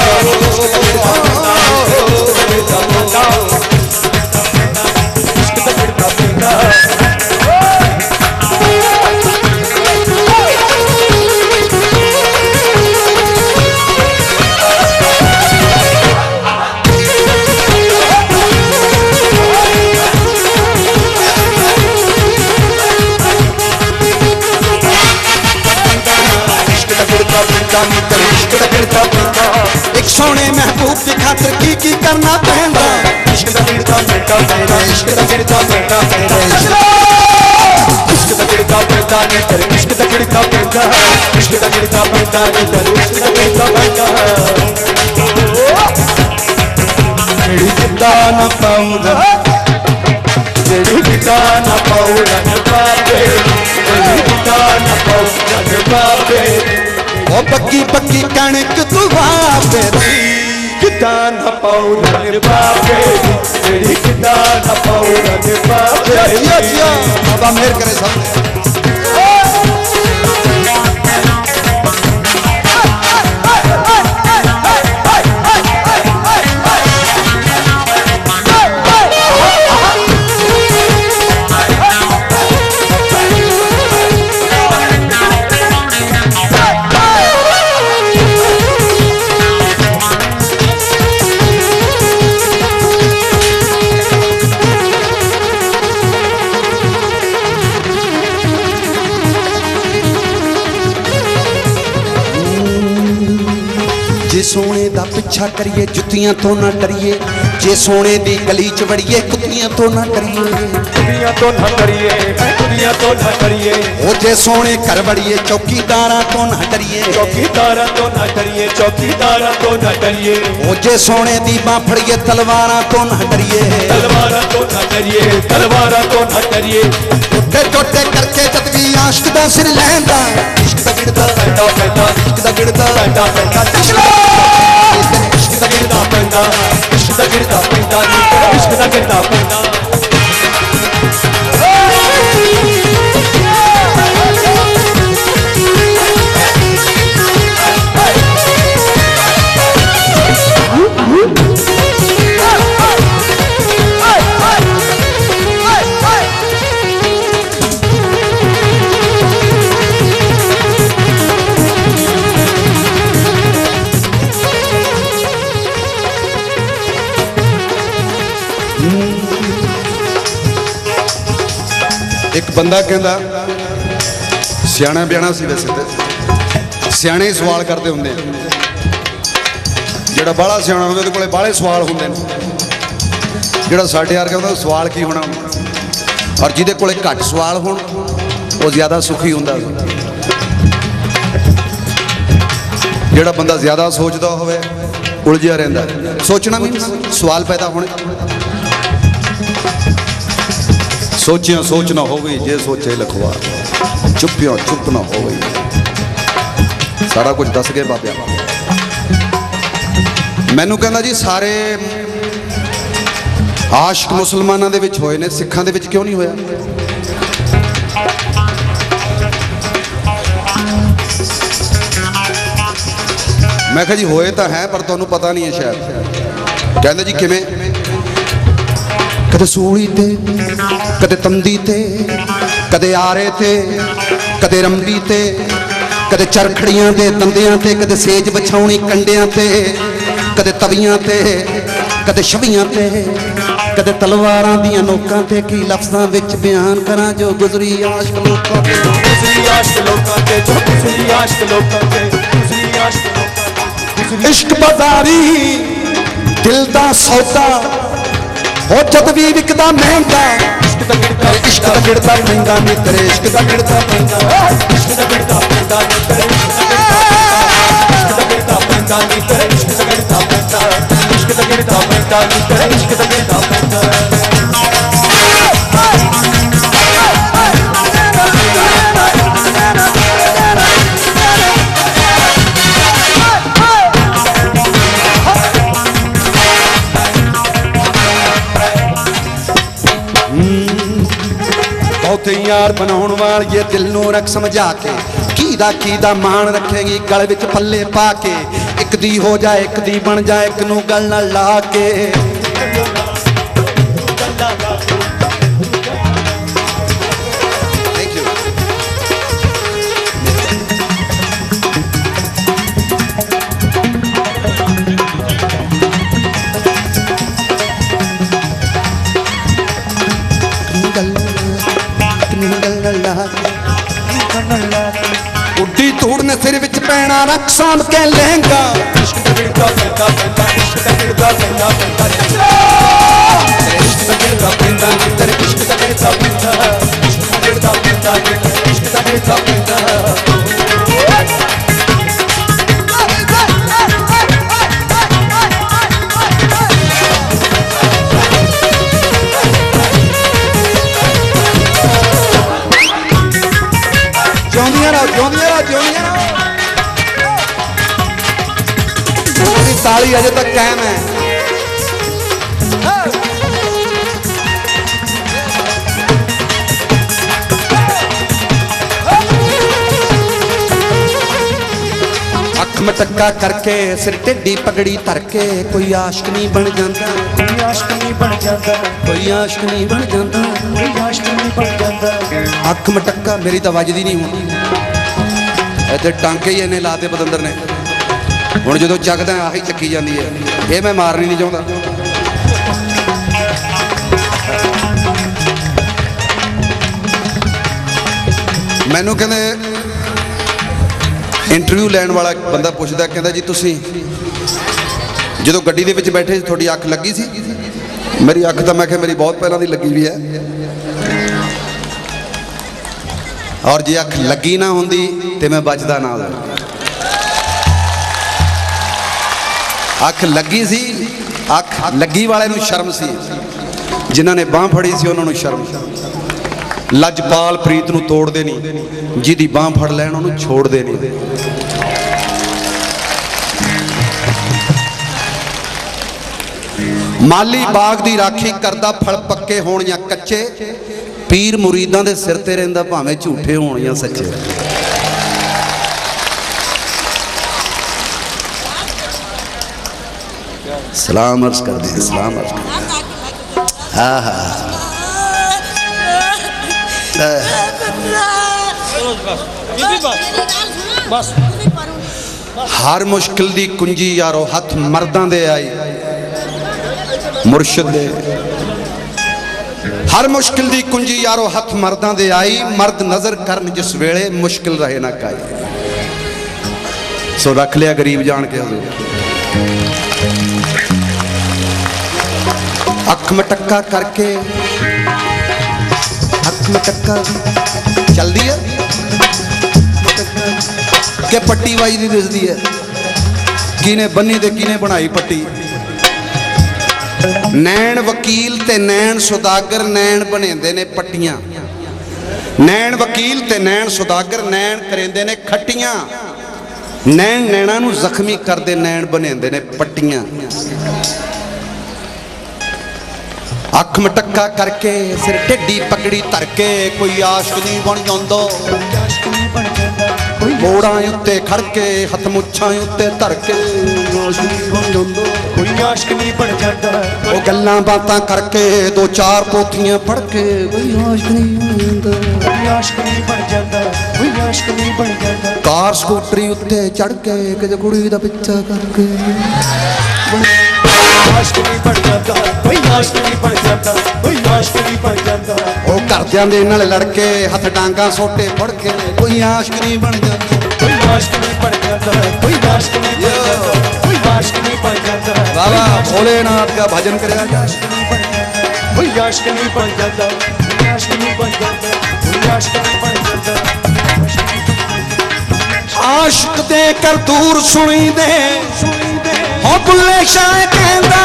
एक सोने महबूब की खातिर की करना पैंदा इश्क दा गिरदा पैंदा पैंदा इश्क दा गिरदा पैंदा पैंदा इश्क दा गिरदा पैंदा नी तेरे इश्क दा गिरदा पैंदा इश्क दा गिरदा पैंदा नी तेरे इश्क दा गिरदा पैंदा जेड़ी गिरदा ना पाऊंदा जेड़ी गिरदा ना पाऊंदा ने बाबे जेड़ी गिरदा ना पाऊंदा ने बाबे ओ पक्की पक्की कणक तू बाबे किदा ना पाऊंदा ने बाबे जेड़ी किदा ना पाऊंदा ने बाबे बाबा मेहर करे सब। जे सोने दा पिछा करिए जुत्तियां तो ना डरिए जे सोने दी गली च वड़िए कुत्तियां तो ना डरिए दुनिया तो ना करिए दुनिया तो ना करिए ओ जे सोने घर वड़िए चौकीदारा तो ना डरिए चौकीदारा तो ना डरिए चौकीदारा तो ना डरिए ओ जे सोने दी बां फड़िए तलवारा तो ना डरिए तलवारा तो ना डरिए तलवारा तो ना डरिए टोटे टोटे करके जद भी आशिक दा सिर लैंदा इश्क दा गिरदा पैंदा पैंदा इश्क दा गिरदा पैंदा पैंदा इश्क दा गिरदा पैंदा इश्क दा गिरदा पैंदा इश्क दा गिरदा पैंदा ਇੱਕ ਬੰਦਾ ਕਹਿੰਦਾ ਸਿਆਣਾ ਬਿਆਣਾ ਸੀ ਵੈਸੇ ਤੇ ਸਿਆਣੇ ਸਵਾਲ ਕਰਦੇ ਹੁੰਦੇ ਆ ਜਿਹੜਾ ਬਾਹਲਾ ਸਿਆਣਾ ਹੁੰਦਾ ਉਹਦੇ ਕੋਲੇ ਬਾਹਲੇ ਸਵਾਲ ਹੁੰਦੇ ਨੇ ਜਿਹੜਾ ਸਾਡੇ ਵਰਗਾ ਹੁੰਦਾ ਸਵਾਲ ਕੀ ਹੋਣਾ ਔਰ ਜਿਹਦੇ ਕੋਲੇ ਘੱਟ ਸਵਾਲ ਹੋਣ ਉਹ ਜ਼ਿਆਦਾ ਸੁਖੀ ਹੁੰਦਾ ਜਿਹੜਾ ਬੰਦਾ ਜ਼ਿਆਦਾ ਸੋਚਦਾ ਹੋਵੇ ਉਲਝਿਆ ਰਹਿੰਦਾ ਸੋਚਣਾ ਮੀਨਸ ਸਵਾਲ ਪੈਦਾ ਹੋਣੇ सोचिया सोच ना हो गई जे सोचे लखवा चुपिया चुप ना हो गई सारा कुछ दस गए बाबे मैनू कहना जी सारे आशिक मुसलमानों दे विच होए ने सिखां दे विच क्यों नहीं होया मैं कहा जी होए तो है पर तुहानू पता नहीं है शायद कहंदे जी किवें कदे सूली ते कदे तंदी ते कदे आरे ते कदे रंबी ते कदे चरखड़ियां दे दंदियां ते कदे सेज बछाउणी कंडियां ते कदे तवियां ते कदे छवियां ते कदे तलवारां दियां नोकां ते की लफ्ज़ां विच बयान करां जो गुजरी आशिक लोकां ते गुजरी आशिक लोकां ते जो गुजरी आशिक लोकां ते गुजरी आशिक लोकां ते इश्क बाजारी दिल दा सौदा हो जद भी विकदा महंगा इश्क दा गिरदा पैंदा नी तेरे इश्क दा गिरदा पैंदा इश्क दा गिरदा पैंदा नी तेरे इश्क दा गिरदा पैंदा ਪੈਂਦਾ ਨੀ ਤੇਰੇ ਇਸ਼ਕ ਦਾ ਗਿਰਦਾ ਪੈਂਦਾ ਇਸ਼ਕ ਦਾ ਗਿਰਦਾ ਪੈਂਦਾ ਨੀ ਤੇਰੇ ਇਸ਼ਕ ਦਾ ਗਿਰਦਾ ਪੈਂਦਾ ਬਹੁਤੇ ਯਾਰ ਬਣਾਉਣ ਵਾਲੀਏ ਦਿਲ ਨੂੰ ਰੱਖ ਸਮਝਾ ਕੇ ਕੀ ਦਾ ਮਾਣ ਰੱਖੇਗੀ ਗਲ ਵਿੱਚ ਪੱਲੇ ਪਾ ਕੇ ਇੱਕ ਦੀ ਹੋ ਜਾਏ ਇੱਕ ਦੀ ਬਣ ਜਾਏ ਇੱਕ ਨੂੰ ਗਲ ਨਾਲ ਲਾ ਕੇ ਥੈਂਕ ਯੂ ਉੱਡੀ ਧੂੜ ਨੇ ਸਿਰ ਵਿੱਚ ਪੈਣਾ ਰੱਖ ਸਾਂਭ ਕੇ ਲਹਿੰਗਾ ਇਸ਼ਕ ਦਾ ਗਿਰਦਾ ਪੈਂਦਾ ਪੈਂਦਾ ਇਸ਼ਕ ਦਾ ਗਿਰਦਾ ਪੈਂਦਾ ਪੈਂਦਾ ਇਸ਼ਕ ਦਾ ਗਿਰਦਾ ਪੈਂਦਾ ਨੀ ਤੇਰੇ ਇਸ਼ਕ ਦਾ ਗਿਰਦਾ ਪੈਂਦਾ ਇਸ਼ਕ ਦਾ ਗਿਰਦਾ ਪੈਂਦਾ ਇਸ਼ਕ ਦਾ ਗਿਰਦਾ ਪੈਂਦਾ ਜਿਉਂਦੀਆਂ ਰਹੋ ਜਿਉਂਦੀਆਂ ਰਹੋ ਜਿਉਂਦੀਆਂ ਰਹੋ ਮੇਰੀ ਤਾਲੀ ਅਜੇ ਤੱਕ ਕਾਇਮ ਹੈ ਅੱਖ ਮਟਕਾ ਕਰਕੇ ਸਿਰ ਢਿੱਡੀ ਪਗੜੀ ਧਰ ਕੇ ਕੋਈ ਆਸ਼ਕ ਨਹੀਂ ਬਣ ਜਾਂਦਾ ਕੋਈ ਆਸ਼ਕ ਨਹੀਂ ਬਣ ਜਾਂਦਾ ਕੋਈ ਆਸ਼ਕ ਨਹੀਂ ਬਣ ਜਾਂਦਾ ਕੋਈ ਆਸ਼ਕ ਨਹੀਂ ਬਣ ਜਾਂਦਾ ਅੱਖ ਮਟਕਾ ਮੇਰੀ ਤਾਂ ਵੱਜਦੀ ਨਹੀਂ ਹੁਣ ਇੱਥੇ ਟਾਂਕੇ ਹੀ ਇਹਨੇ ਲਾਤੇ ਬਦੰਦਰ ਨੇ ਹੁਣ ਜਦੋਂ ਚੱਕਦਾ ਆਹੀ ਚੱਕੀ ਜਾਂਦੀ ਹੈ ਇਹ ਮੈਂ ਮਾਰਨੀ ਨਹੀਂ ਚਾਹੁੰਦਾ ਮੈਨੂੰ ਕਹਿੰਦੇ ਇੰਟਰਵਿਊ ਲੈਣ ਵਾਲਾ ਬੰਦਾ ਪੁੱਛਦਾ ਕਹਿੰਦਾ ਜੀ ਤੁਸੀਂ ਜਦੋਂ ਗੱਡੀ ਦੇ ਵਿੱਚ ਬੈਠੇ ਤੁਹਾਡੀ ਅੱਖ ਲੱਗੀ ਸੀ ਮੇਰੀ ਅੱਖ ਤਾਂ ਮੈਂ ਕਿਹਾ ਮੇਰੀ ਬਹੁਤ ਪਹਿਲਾਂ ਦੀ ਲੱਗੀ ਵੀ ਹੈ ਔਰ ਜੇ ਅੱਖ ਲੱਗੀ ਨਾ ਹੁੰਦੀ ਤੇ ਮੈਂ ਬਚਦਾ ਨਾ ਹੁੰਦਾ ਅੱਖ ਲੱਗੀ ਸੀ ਅੱਖ ਲੱਗੀ ਵਾਲੇ ਨੂੰ ਸ਼ਰਮ ਸੀ ਜਿਨ੍ਹਾਂ ਨੇ ਬਾਹ ਫੜੀ ਸੀ ਉਹਨਾਂ ਨੂੰ ਸ਼ਰਮ ਲਜਪਾਲ ਪ੍ਰੀਤ ਨੂੰ ਤੋੜਦੇ ਨਹੀਂ ਜਿਹਦੀ ਬਾਹ ਫੜ ਲੈਣ ਉਹਨੂੰ ਛੋੜਦੇ ਨਹੀਂ ਮਾਲੀ ਬਾਗ ਦੀ ਰਾਖੀ ਕਰਦਾ ਫਲ ਪੱਕੇ ਹੋਣ ਜਾਂ ਕੱਚੇ ਪੀਰ ਮੁਰੀਦਾਂ ਦੇ ਸਿਰ ਤੇ ਰਹਿੰਦਾ ਭਾਵੇਂ ਝੂਠੇ ਹੋਣ ਜਾਂ ਸੱਚੇ ਸਲਾਮ ਅਰਜ਼ ਕਰਦੇ ਹਾਂ ਸਲਾਮ ਅਰਜ਼ ਹਾਂ ਹਾਂ बस ਹਰ ਮੁਸ਼ਕਿਲ ਦੀ ਕੁੰਜੀ ਯਾਰੋ ਹੱਥ ਮਰਦਾਂ ਦੇ ਆਈ ਮੁਰਸ਼ਿਦ ਦੇ ਹਰ ਮੁਸ਼ਕਿਲ ਦੀ ਕੁੰਜੀ ਯਾਰੋ ਹੱਥ ਮਰਦਾਂ ਦੇ ਆਈ ਮਰਦ ਨਜ਼ਰ ਕਰਨ ਜਿਸ ਵੇਲੇ ਮੁਸ਼ਕਿਲ ਰਹੇ ਨਾ ਕਾਈ ਸੋ ਰੱਖ ਲਿਆ ਗਰੀਬ ਜਾਣ ਕੇ ਹਜ਼ੂਰ ਅੱਖ ਮਟਕਾ ਕਰਕੇ ਅੱਖ ਮਟਕਾ ਚੱਲਦੀ ਹੈ ਕਿ ਪੱਟੀ ਵਾਈ ਦੀ ਦਿਸਦੀ ਹੈ ਕਿਨੇ ਬੰਨੀ ਤੇ ਕਿਨੇ ਬਣਾਈ ਪੱਟੀ ਨੈਣ ਵਕੀਲ ਤੇ ਨੈਣ ਸੁਦਾਗਰ ਨੈਣ ਬਣਾਉਂਦੇ ਨੇ ਪੱਟੀਆਂ ਨੈਣ ਵਕੀਲ ਤੇ ਨੈਣ ਸੁਦਾਗਰ ਨੈਣ ਕਰਿੰਦੇ ਨੇ ਖੱਟੀਆਂ ਨੈਣ ਨੈਣਾ ਨੂੰ ਜ਼ਖਮੀ ਕਰਦੇ ਨੈਣ ਬਣਾਉਂਦੇ ਨੇ ਪੱਟੀਆਂ ਅੱਖ ਮਟਕਾ ਕਰਕੇ ਸਿਰ ਢਿੱਡੀ ਪਗੜੀ ਧਰ ਕੇ ਕੋਈ ਆਸ਼ਕ ਨਹੀਂ ਬਣ ਜਾਂਦਾ ਮੋੜਾਂ ਉੱਤੇ ਖੜ ਕੇ ਹੱਥ ਮੁੱਛਾਂ ਉੱਤੇ ਧਰ ਕੇ ਆਸ਼ਕ ਨਹੀਂ ਬਣ ਜਾਂਦਾ ਕੋਈ ਆਸ਼ਕ ਨਹੀਂ ਬਣ ਜਾਂਦਾ ਉਹ ਗੱਲਾਂ ਬਾਤਾਂ ਕਰਕੇ ਦੋ ਚਾਰ ਪੋਥੀਆਂ ਪੜ੍ਹ ਕੇ ਕੋਈ ਆਸ਼ਕ ਨਹੀਂ ਬਣ ਜਾਂਦਾ ਕੋਈ ਆਸ਼ਕ ਨਹੀਂ ਬਣ ਜਾਂਦਾ ਕੋਈ ਆਸ਼ਕ ਨਹੀਂ ਬਣ ਜਾਂਦਾ ਕਾਰ ਸਕੂਟਰੀ ਉੱਤੇ ਚੜ ਕੇ ਕਿਸੇ ਕੁੜੀ ਦਾ ਪਿੱਛਾ ਕਰਕੇ ਆਸ਼ਕ ਨਹੀਂ ਬਣ ਜਾਂਦਾ ਕੋਈ ਆਸ਼ਕ ਨਹੀਂ ਬਣ ਜਾਂਦਾ ਕੋਈ ਆਸ਼ਕ ਨਹੀਂ ਬਣ ਜਾਂਦਾ ਉਹ ਘਰਦਿਆਂ ਦੇ ਨਾਲ ਲੜ ਕੇ ਹੱਥ ਡਾਂਗਾ ਸੋਟੇ ਫੜ ਕੇ ਕੋਈ ਆਸ਼ਕ ਨਹੀਂ ਬਣ ਜਾਂਦਾ ਕੋਈ ਆਸ਼ਕ ਨਹੀਂ ਬਣ ਜਾਂਦਾ ਕੋਈ ਆਸ਼ਕ ਨਹੀਂ ਬਣ ਜਾਂਦਾ ਕੋਈ ਆਸ਼ਕ ਨਹੀਂ ਬਣ ਜਾਂਦਾ ਬਾਬਾ ਭੋਲੇਨਾਥ ਦਾ ਭਜਨ ਕਰਿਆ ਜਾ ਕੋਈ ਆਸ਼ਕ ਨਹੀਂ ਬਣ ਜਾਂਦਾ ਕੋਈ ਆਸ਼ਕ ਨਹੀਂ ਬਣ ਜਾਂਦਾ ਕੋਈ ਆਸ਼ਕ ਨਹੀਂ ਬਣ ਜਾਂਦਾ आशिक दे कर दूर सुनी दे हो बुल्ले शाह कहंदा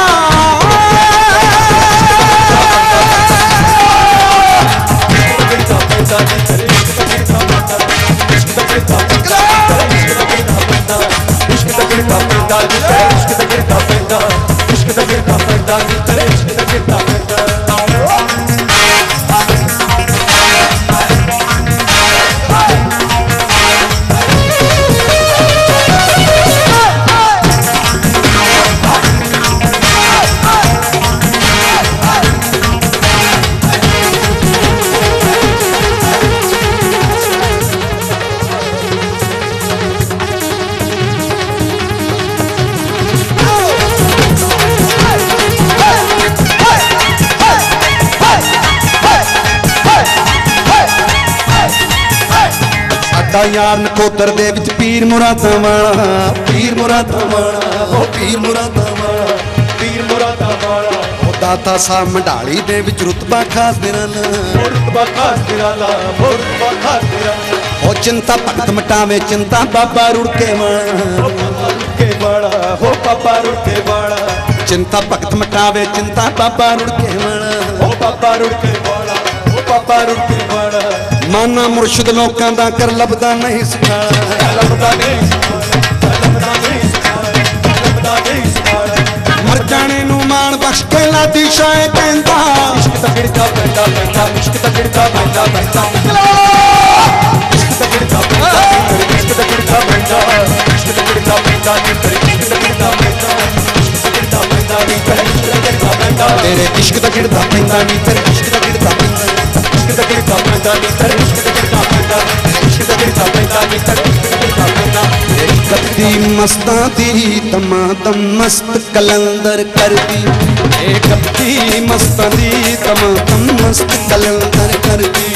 यार नकोदर दे विच पीर मुरादा वाला पीर मुरादा वाला ओ पीर मुरादा वाला पीर मुरादा वाला ओ दाता सा मंडाली दे विच रुतबा खास निराला ओ रुतबा खास निराला ओ रुतबा खास निराला ओ चिंता भगत मटावे चिंता बाबा रुड़के वाला हो बाबा रुड़के वाला चिंता भगत मटावे चिंता बाबा रुड़के वाला ओ बाबा रुड़के वाला ओ बाबा रुड़के वाला माना मुर्शिद लोकां दा कर लभदा नहीं सिखाला लभदा नहीं मर जाने नू मान बख्श के लादी शाह कहंदा इश्क दा गिरदा पैंदा पैंदा इश्क दा गिरदा पैंदा पैंदा इश्क दा गिरदा पैंदा इश्क दा गिरदा पैंदा इश्क दा गिरदा पैंदा इश्क दा गिरदा पैंदा तेरे इश्क दा गिरदा पैंदा नी तेरे इश्क दा गिरदा पैंदा इश्क दा गिरदा पैंदा नी तेरे इश्क दा गिरदा पैंदा इश्क दा गिरदा पैंदा नी तेरे इश्क दा गिरदा पैंदा तेरी कत्ती मस्तां दी तमाम मस्त कलंदर कर दी ए कत्ती मस्तां दी तमाम मस्त कलंदर कर दी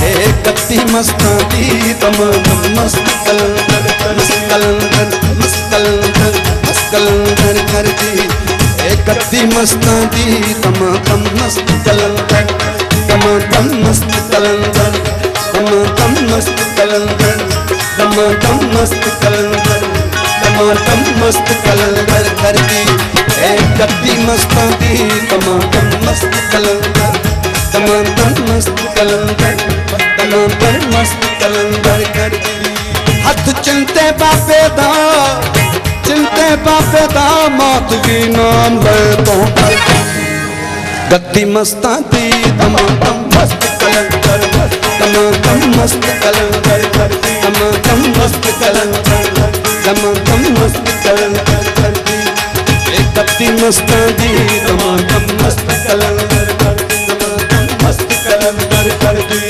ए कत्ती मस्तां दी तमाम मस्त कलंदर कर कलंदर मस्त कलंदर मस्त कलंदर कर दी कत्ती मस्तां दी तमाम मस्त कलंदर तमाम मस्त कलंदर तमाम मस्त कलंदर तमाम मस्त कलंदर तमाम मस्त कलंदर कर दी कत्ती मस्तां दी तमाम मस्त कलंदर तमाम मस्त कलंदर तमाम मस्त कलंदर कर दी हथ चिंते बाबे दा चिंते बाबे दा मौत भी नाम ले तो गत्ती मस्तां दी तमाम मस्त कलंदर तमाम मस्त कलंदर तमाम मस्त कलंदर तमाम मस्त कलंदर कर दी गत्ती मस्तां दी तमाम मस्त कलंदर तमाम मस्त कलंदर कर दी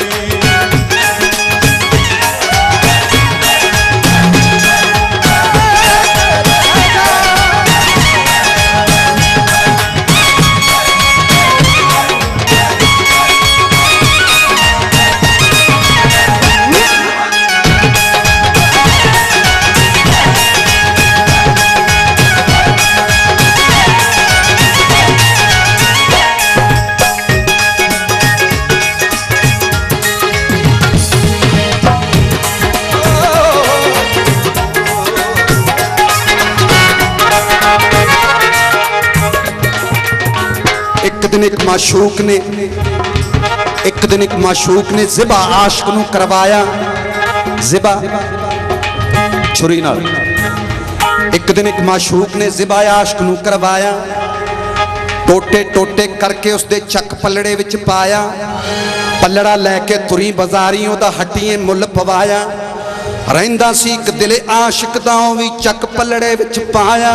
एक माशूक ने ज़िबा आशिक नू करवाया ज़िबा छुरी नाल एक दिन एक माशूक ने ज़िबा आशिक नू करवाया टोटे टोटे करके उसदे चक पलड़े विच पाया पलड़ा लैके तुरी बाजारी ओदा हट्टिए मुल पवाया रहिंदा सी एक दिले आशिक दा वी चक पलड़े विच पाया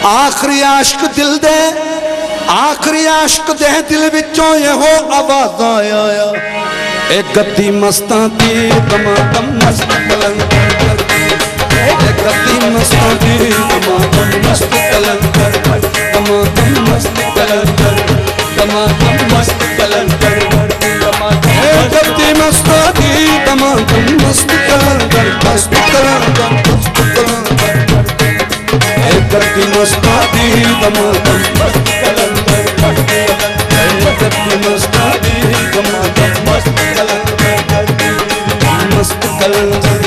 आखिरी आशिक दिल दे आखिरी आशिक दे दिल विचों यहो आवाज़ आया एक गत्ती मस्तां दी तमाम मस्त कलंदर कर दी एक गत्ती मस्तां दी तमाम मस्त कलंदर तमाम मस्त कलंदर तमाम मस्त कलंदर एक गत्ती मस्तां दी तमाम मस्त कलंदर मस्त कलंदर मस्त कलंदर एक गत्ती मस्तां दी तमाम मस्त कलंदर एक गत्ती मस्तां दी तमाम मस्त कलंदर मस्त कलंदर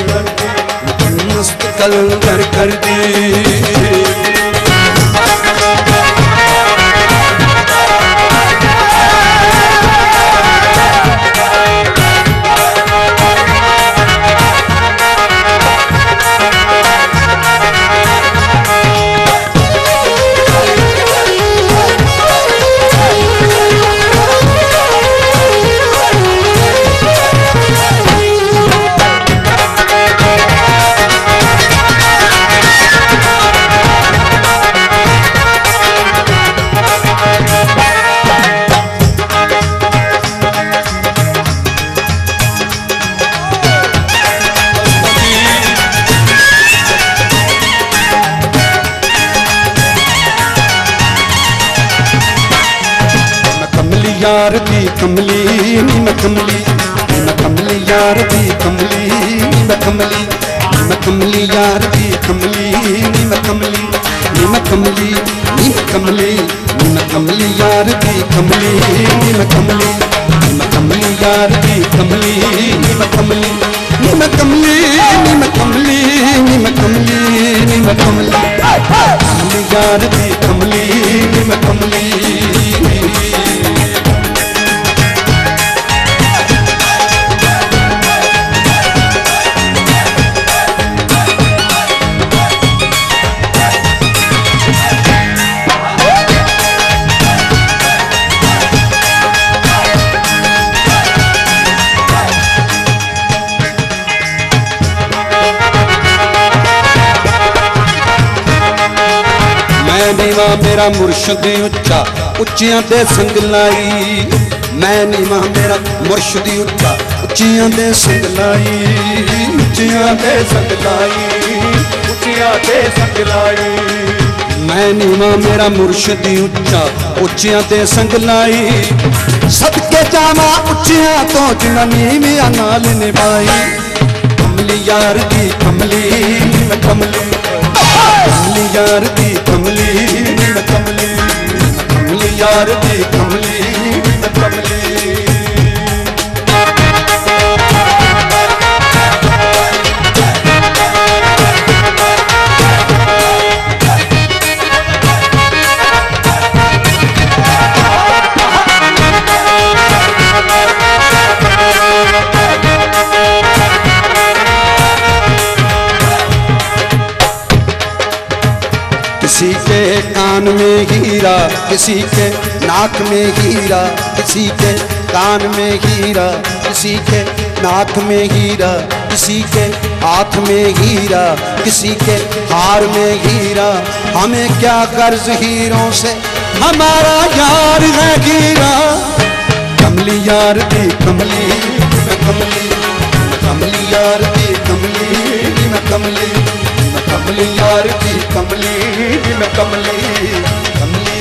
यार दी कमली नी मैं कमली, नी मैं कमली यार दी कमली, नी मैं कमली, नी मैं कमली यार दी कमली, नी मैं कमली, नी मैं कमली, नी मैं कमली, नी मैं कमली यार दी कमली, नी मैं कमली, नी मैं कमली यार दी कमली, नी मैं कमली, नी मैं कमली, नी मैं कमली, नी मैं कमली, नी मैं कमली, कमली यार दी कमली, नी मैं कमली। मैं नीवा मेरा मुर्शद उच्चा, उच्चियां दे संग लाई, मैं नीवा मेरा मुर्शद उच्चा, उच्चियां दे संग लाई, उच्चियां दे संग लाई, उच्चियां दे संग लाई। मैं नीवा मेरा मुर्शद उच्चा, उच्चियां दे संग लाई, सदके जावा उच्चियां तो जिन्हां नीवियां नाल निभाई। कमली यार दी कमली मैं कमली, कमली यार दी कमली मैं कमली, कमली यार दी कमली मैं कमली। किसी के कान में हीरा, किसी के नाक में हीरा, किसी के कान में हीरा, किसी के नाक में हीरा, किसी के हाथ में हीरा, किसी के हार में हीरा। हमें क्या कर्ज हीरों से, हमारा यार है हीरा। कमली यार दी कमली मैं कमली, कमली यार दी कमली मैं कमली, कमली यार की कमली मैं कमली, कमली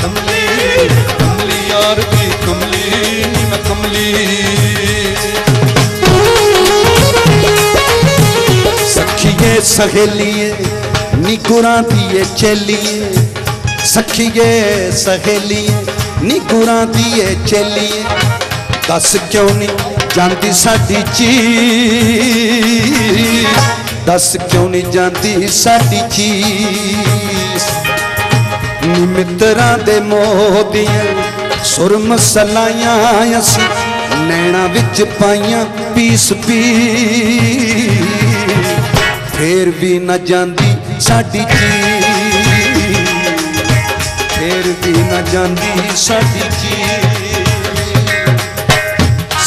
कमली कमली यार की कमली मैं कमली। सखिए सहेलिए निगुरां दिए चेलिए, सखिए सहेलिए निगुरां दिए चेलिए, दस क्यों नहीं जानती साडी चीज, दस क्यों नहीं जानती साडी चीज। मित्तरां दे मोहदियां सुर मसलाइयां असी नैना विच पाइयां पीस पीस, फिर भी न जानती साडी चीज, फिर भी न जानती साडी चीज।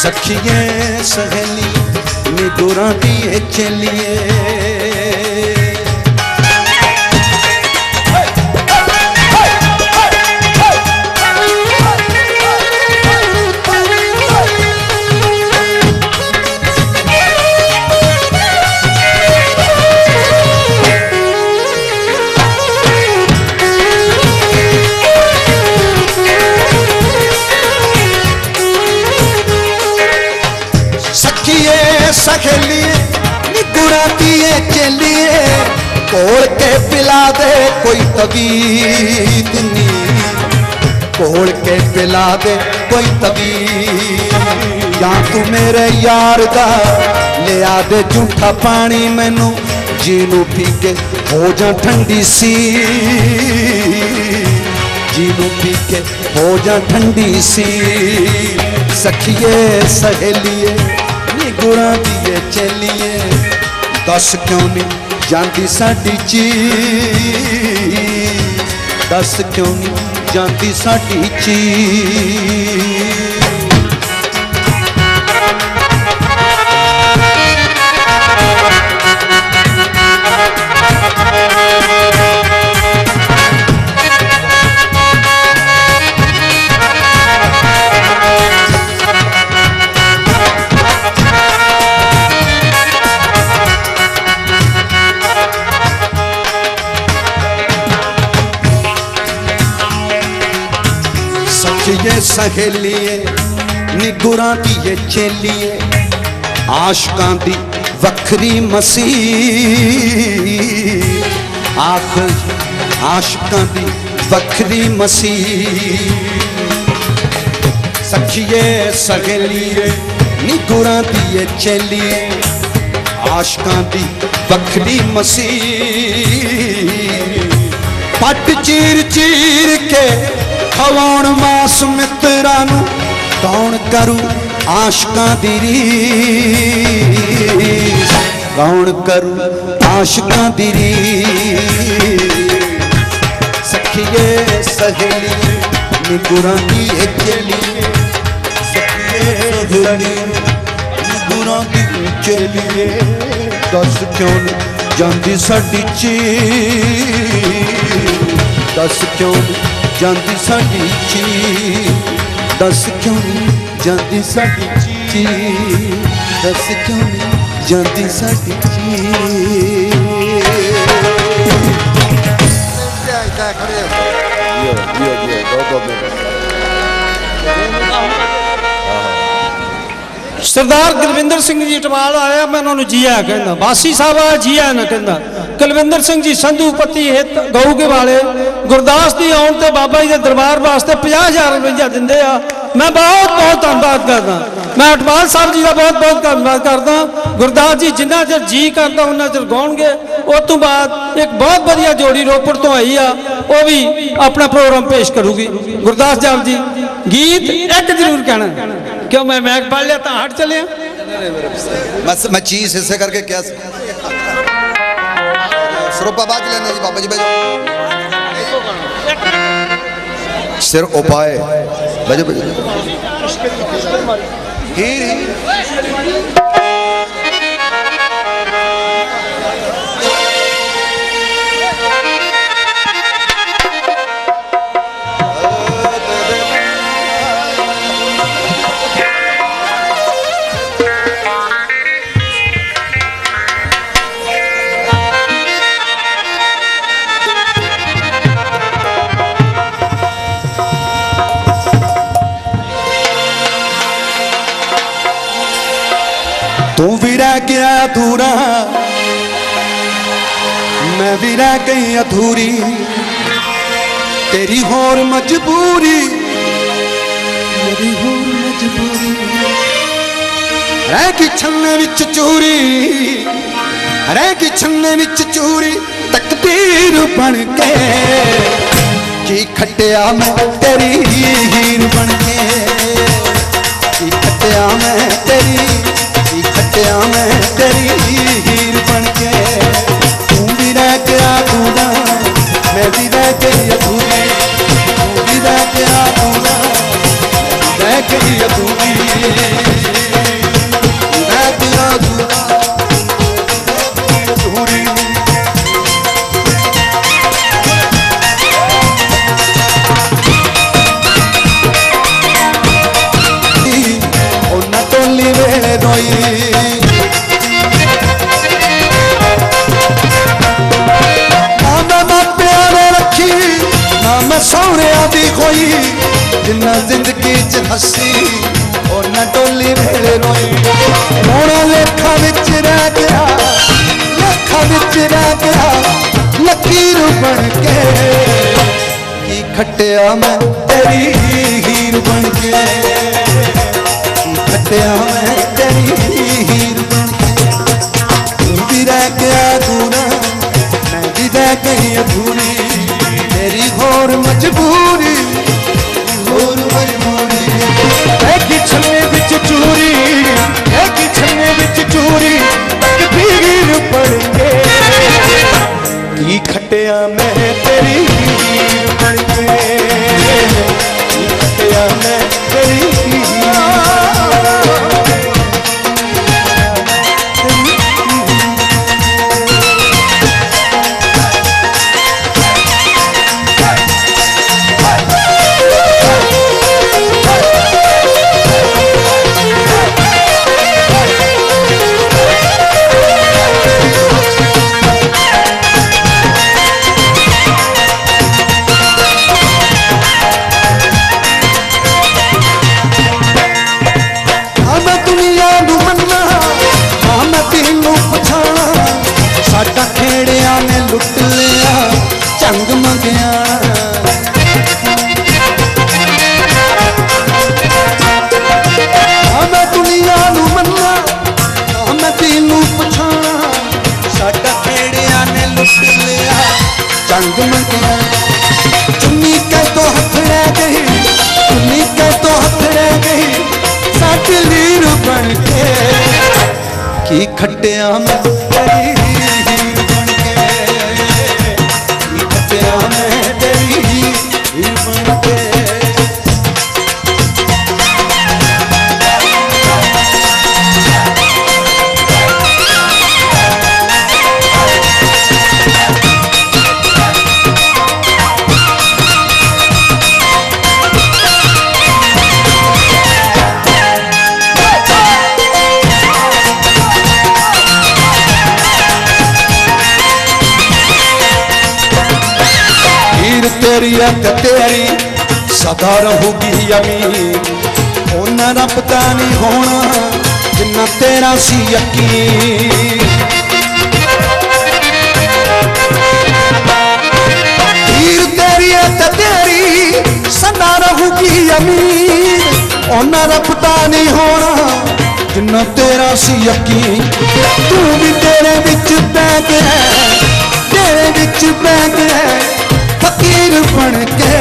सखिए सहेली निगुरां दिए चलिए, सहेलिए निगुरां दिए चलिए, कोल के पिला दे कोई तबीब नहीं, कोल के पिला दे कोई तबीब। या तू मेरे यार दा ले आ दे झूठा पानी मैनू, जीनू पी के हो जा ठंडी सी, जीनू पी के हो जा ठंडी सी। सखिए सहेलिए निगुरां दिए चलिए, दस क्यों नहीं जानती साडी चीज, दस क्यों नहीं जानती साडी चीज। सखिए सहेलिए निगुरां दी ये चेलिए आशकां दी वखरी मसीह आखिर आशकां दी वखरी मसीह सखिए सहेलिए निगुरां दी ये चेलिए आशकां दी वखरी मसीह पट चीर चीर के खवाउण मास मित्रां नूं कौन करू आशकां दी रीस कौन करू आशकां दी रीस सखिए सहेलिए निगुरां दी ये चेलिए सखिए सहेलिए निगुरां दी चेलिए दस क्यों जांदी साडी चीज दस क्यों जांदी साडी चीज दस क्यों जांदी साडी चीज दस क्यों जांदी साडी चीज सरदार कुलविंदर सिंह जी टमाल आया मैं उन्होंने जिया कहना बासी साहब आया जिया ना कहना कुलविंदर सिंह जी संधू पत्ती हित गऊ के वाले गुरदास दी आउण ते बाबा जी के दरबार वास्ते 50,000 रुपया दिंदे आ मैं बहुत बहुत धन्यवाद करदा मैं अटवाल साहब जी का बहुत बहुत धन्यवाद करदा गुरदास जी जिन्ना चਿਰ जी करदा उन्ना चਿਰ गाउणगे उस तो बाद एक बहुत बढ़िया जोड़ी रोपड़ तो आई आ वो भी अपना प्रोग्राम पेश करूगी गुरदास साहब जी गीत एक जरूर कहना क्यों मैं मैक पढ़ लिया तो हट चले बस मैं चीज ऐसे करके क्या सरोपा बात लेना जी बाबा जी बजो सिर उपाय बजो बजो हीर हीर तू भी रह गया अधूरा मैं भी रह गई अधूरी तेरी होर मजबूरी मेरी होर मजबूरी रह गई छन्ने विच चूरी रह गई छन्ने विच चूरी तकदीर बन के की खटिया मैं तेरी हीर बन के की खटिया मैं तेरी खटिया मैं तेरी हीर बन के तू भी रह गया अधूरा मैं भी रह गई अधूरी तू भी रह गया अधूरा मैं रह गई अधूरी रह गया अधूरा अधूरी टोली वेले रोई सोने दी कोई जिन्ना जिंदगी च हसी और न टोली मेरे रोई रोना लेखा विच रह गया लेखा विच रह गया लकीर बन के की खटिया मैं तेरी हीर बन के की खटिया मैं तेरी हीर बन के तू भी रह गया अधूरा मैं भी रह गई अधूरी तेरी होर मजबूरी एक छन्ने विच चूरी एक छन्ने विच चूरी तकदीर बन के की खटिया मैं तेरी हीर बन के की खटिया मैं तेरी ਕੀ ਖੱਟਿਆ ਮੈਂ ਤੇਰੀ ਹੀਰ ਬਣ ਕੇ, ਕੀ ਖੱਟਿਆ ਮੈਂ ਤੇਰੀ ਹੀਰ ਬਣ ਕੇ। तेरी अख तेरी सदा रहूगी अमीर, उन्ना रब दा नहीं होना जिन्ना तेरा सी यकीन। हीर तेरी अख तेरी सदा रहूगी अमीर, उन्ना रब दा नहीं होना जिन्ना तेरा सी यकीन। तू भी तेरे विच पै गया, तेरे विच पै गया फकीर बन के।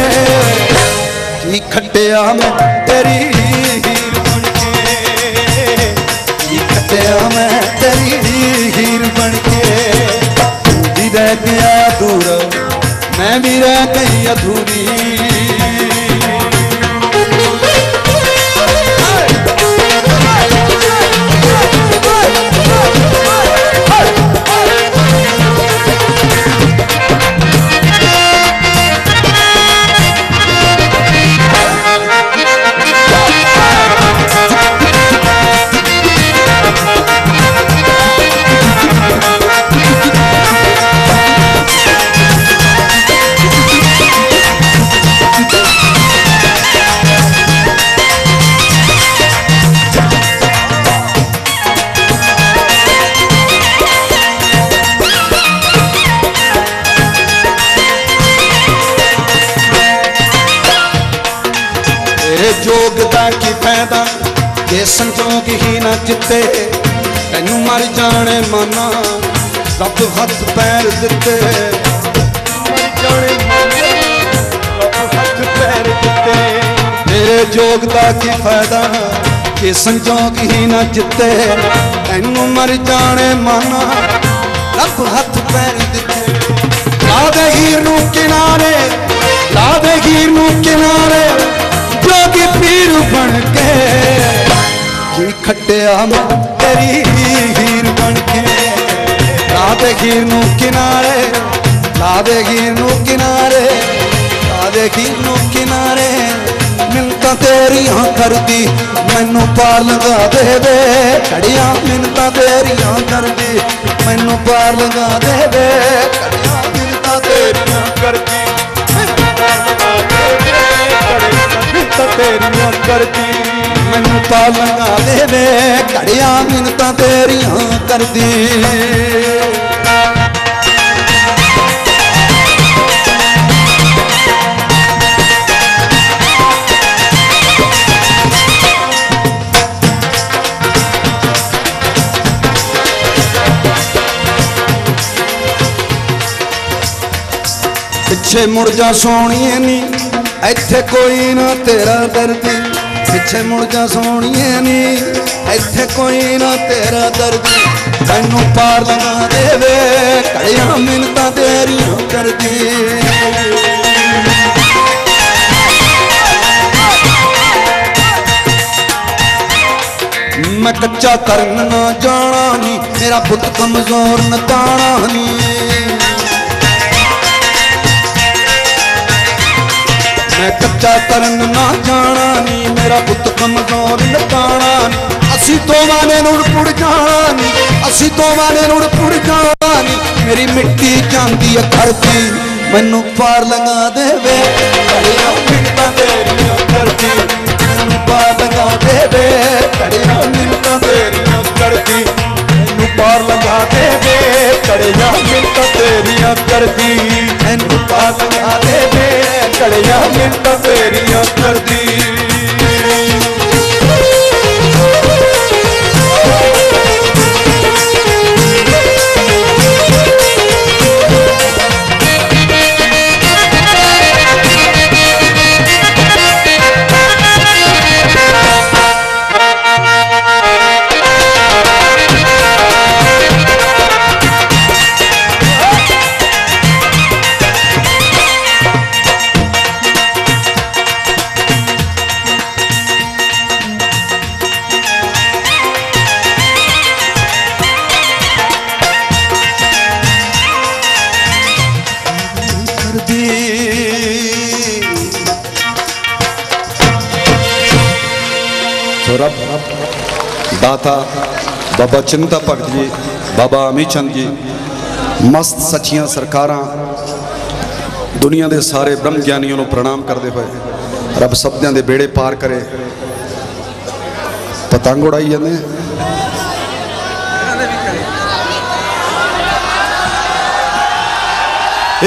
की खट्टिया मैं तेरी हीर बन के, की खट्टिया मैं तेरी हीर बन के। तू भी रह गया दूर, मैं भी रह गई अधूरी। जोग दा की फायदा जे संजोग ही ना जिते, तैनू मर जाने माना रब हथ पैर दिते। मर जाने माना रब हथ पैर दिते। मेरे जोग दा की फायदा जे संजोग ही ना जिते, तैनू मर जाने माना रब हथ पैर दिते। ला दे हीर नू किनारे, ला दे हीर नू किनारे जोगी पीर बन के। की खट्टिया मैं तेरी हीर बन के। ला दे हीर नू किनारे, ला दे हीर नू किनारे, ला दे हीर नू किनारे। मिन्नतां तेरियां करदी मैनू पार लगा दे वे घड़ियां, मिन्नतां तेरियां करदी मैनू पार लगा दे वे घड़ियां, मिन्नतां तेरियां करदी तेरियां करदी मैनू पार लगा दे वे घड़ियां, मिन्नतां तेरियां करदी। पिछे मुड़ जा सोनिए नी, इत्थे कोई ना तेरा दर्द। पिछे मुड़ जा सोनिए नी, इत्थे कोई ना तेरा दर्द। तैनू पार लगा दे वे घड़ियां, मिन्नतां तेरियां करदी। मैं कच्चा तरन ना जाना नी, मेरा पुत कमजोर न ताना नी। मैं कच्चा तरन ना जाना नी, मेरा पुत कमजोर न ताना नी। असी दोवां ने रुड़ पुड़ जाना नी, असी दोवां ने रुड़ पुड़ जाना नी। मेरी मिट्टी जांदी है धरती, मैनू पार लगा दे वे घड़ियां, मिन्नतां तेरियां करदी। मैनू पार लगा दे वे घड़ियां, मिन्नतां तेरियां करदी। मैनू पार लगा दे वे घड़ियां, मिन्नतां तेरियां करदी। मैनू पार लगा दे वे घड़ियां, मिन्नतां तेरियां करदी। ਸੋ ਰੱਬ ਦਾਤਾ ਬਾਬਾ ਚਿੰਤਾ ਭਗਤ ਜੀ, ਬਾਬਾ ਅਮਿਤ ਚੰਦ ਜੀ, ਮਸਤ ਸੱਚੀਆਂ ਸਰਕਾਰਾਂ, ਦੁਨੀਆ ਦੇ ਸਾਰੇ ਬ੍ਰਹਮ ਗਿਆਨੀਆਂ ਨੂੰ ਪ੍ਰਣਾਮ ਕਰਦੇ ਹੋਏ ਰੱਬ ਸਬਦਿਆਂ ਦੇ ਬੇੜੇ ਪਾਰ ਕਰੇ। ਪਤੰਗ ਉਡਾਈ ਜਾਂਦੇ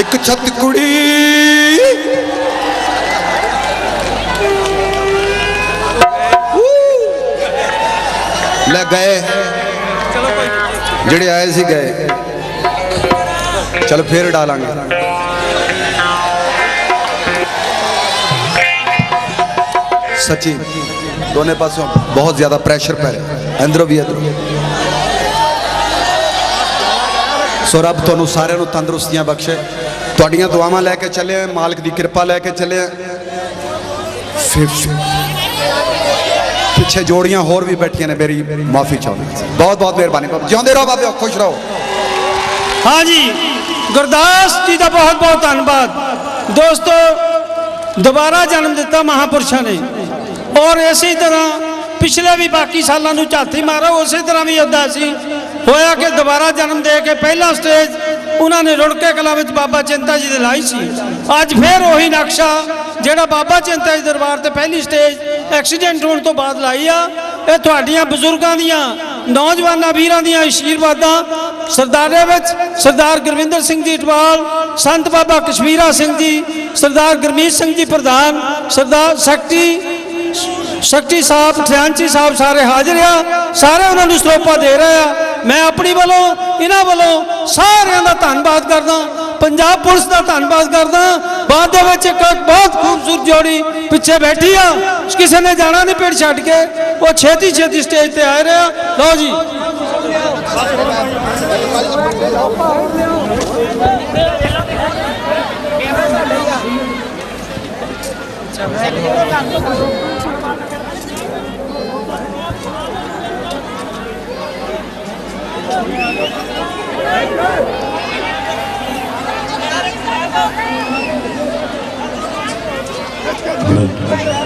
ਇੱਕ ਛੱਤ ਕੁੜੀ ਲੈ ਗਏ, ਜਿਹੜੇ ਆਏ ਸੀ ਗਏ, ਚਲ ਫੇਰ ਡਾਲਾਂਗੇ। ਸੱਚੀ ਦੋਨੇ ਪਾਸੋਂ ਬਹੁਤ ਜ਼ਿਆਦਾ ਪ੍ਰੈਸ਼ਰ ਪੈ ਰਿਹਾ, ਅੰਦਰੋਂ ਵੀ ਇੱਧਰੋਂ। ਸੋ ਰੱਬ ਤੁਹਾਨੂੰ ਸਾਰਿਆਂ ਨੂੰ ਤੰਦਰੁਸਤੀਆਂ ਬਖਸ਼ੇ। ਤੁਹਾਡੀਆਂ ਦੁਆਵਾਂ ਲੈ ਕੇ ਚੱਲੇ, ਮਾਲਕ ਦੀ ਕਿਰਪਾ ਲੈ ਕੇ ਚੱਲੇ। ਪਿੱਛੇ ਜੋੜੀਆਂ ਹੋਰ ਵੀ ਬੈਠੀਆਂ ਨੇ, ਮੇਰੀ ਮਾਫੀ ਚਾਹੁੰਦਾ। ਬਹੁਤ ਬਹੁਤ ਮਿਹਰਬਾਨੀ, ਜਿਉਂਦੇ ਰਹੋ ਬਾਬੇ, ਖੁਸ਼ ਰਹੋ। हाँ जी, गुरदास जी का बहुत बहुत धन्यवाद। दोस्तों दोबारा जन्म दिता महापुरुषों ने, और इसी तरह पिछले भी बाकी सालों को झाती मारो, उसी तरह भी उदा सी होया कि दोबारा जन्म दे के पहला स्टेज उन्होंने रुड़के कला में बाबा चिंता जी ने लाई सी। अज फिर वही नक्शा ਜਿਹੜਾ बाबा चिंता जी दरबार से पहली स्टेज एक्सीडेंट होने तो बाद लाई आ, ये तुहाडियां बुजुर्गों दियां नौजवान वीरां दियां आशीर्वादां सरदारे विच सरदार गुरविंदर सिंह जी टवाल, संत बाबा कश्मीरा सिंह जी, सरदार गुरमीत सिंह जी प्रधान, सरदार शक्ति साहब, ठियांची साहब सारे हाजिर आ, सारे उन्होंने सरोपा दे रहे हैं। मैं अपनी वालों इन्हां वालों सारियां दा धन्नवाद करदा, पंजाब पुलिस का धन्नवाद करदा। बाद एक बहुत खूबसूरत जोड़ी पिछे बैठी आ, किसी ने जाना नहीं पेड़ छड़ के, वो छेती छेती स्टेज पे आए रहे। लो जी नहीं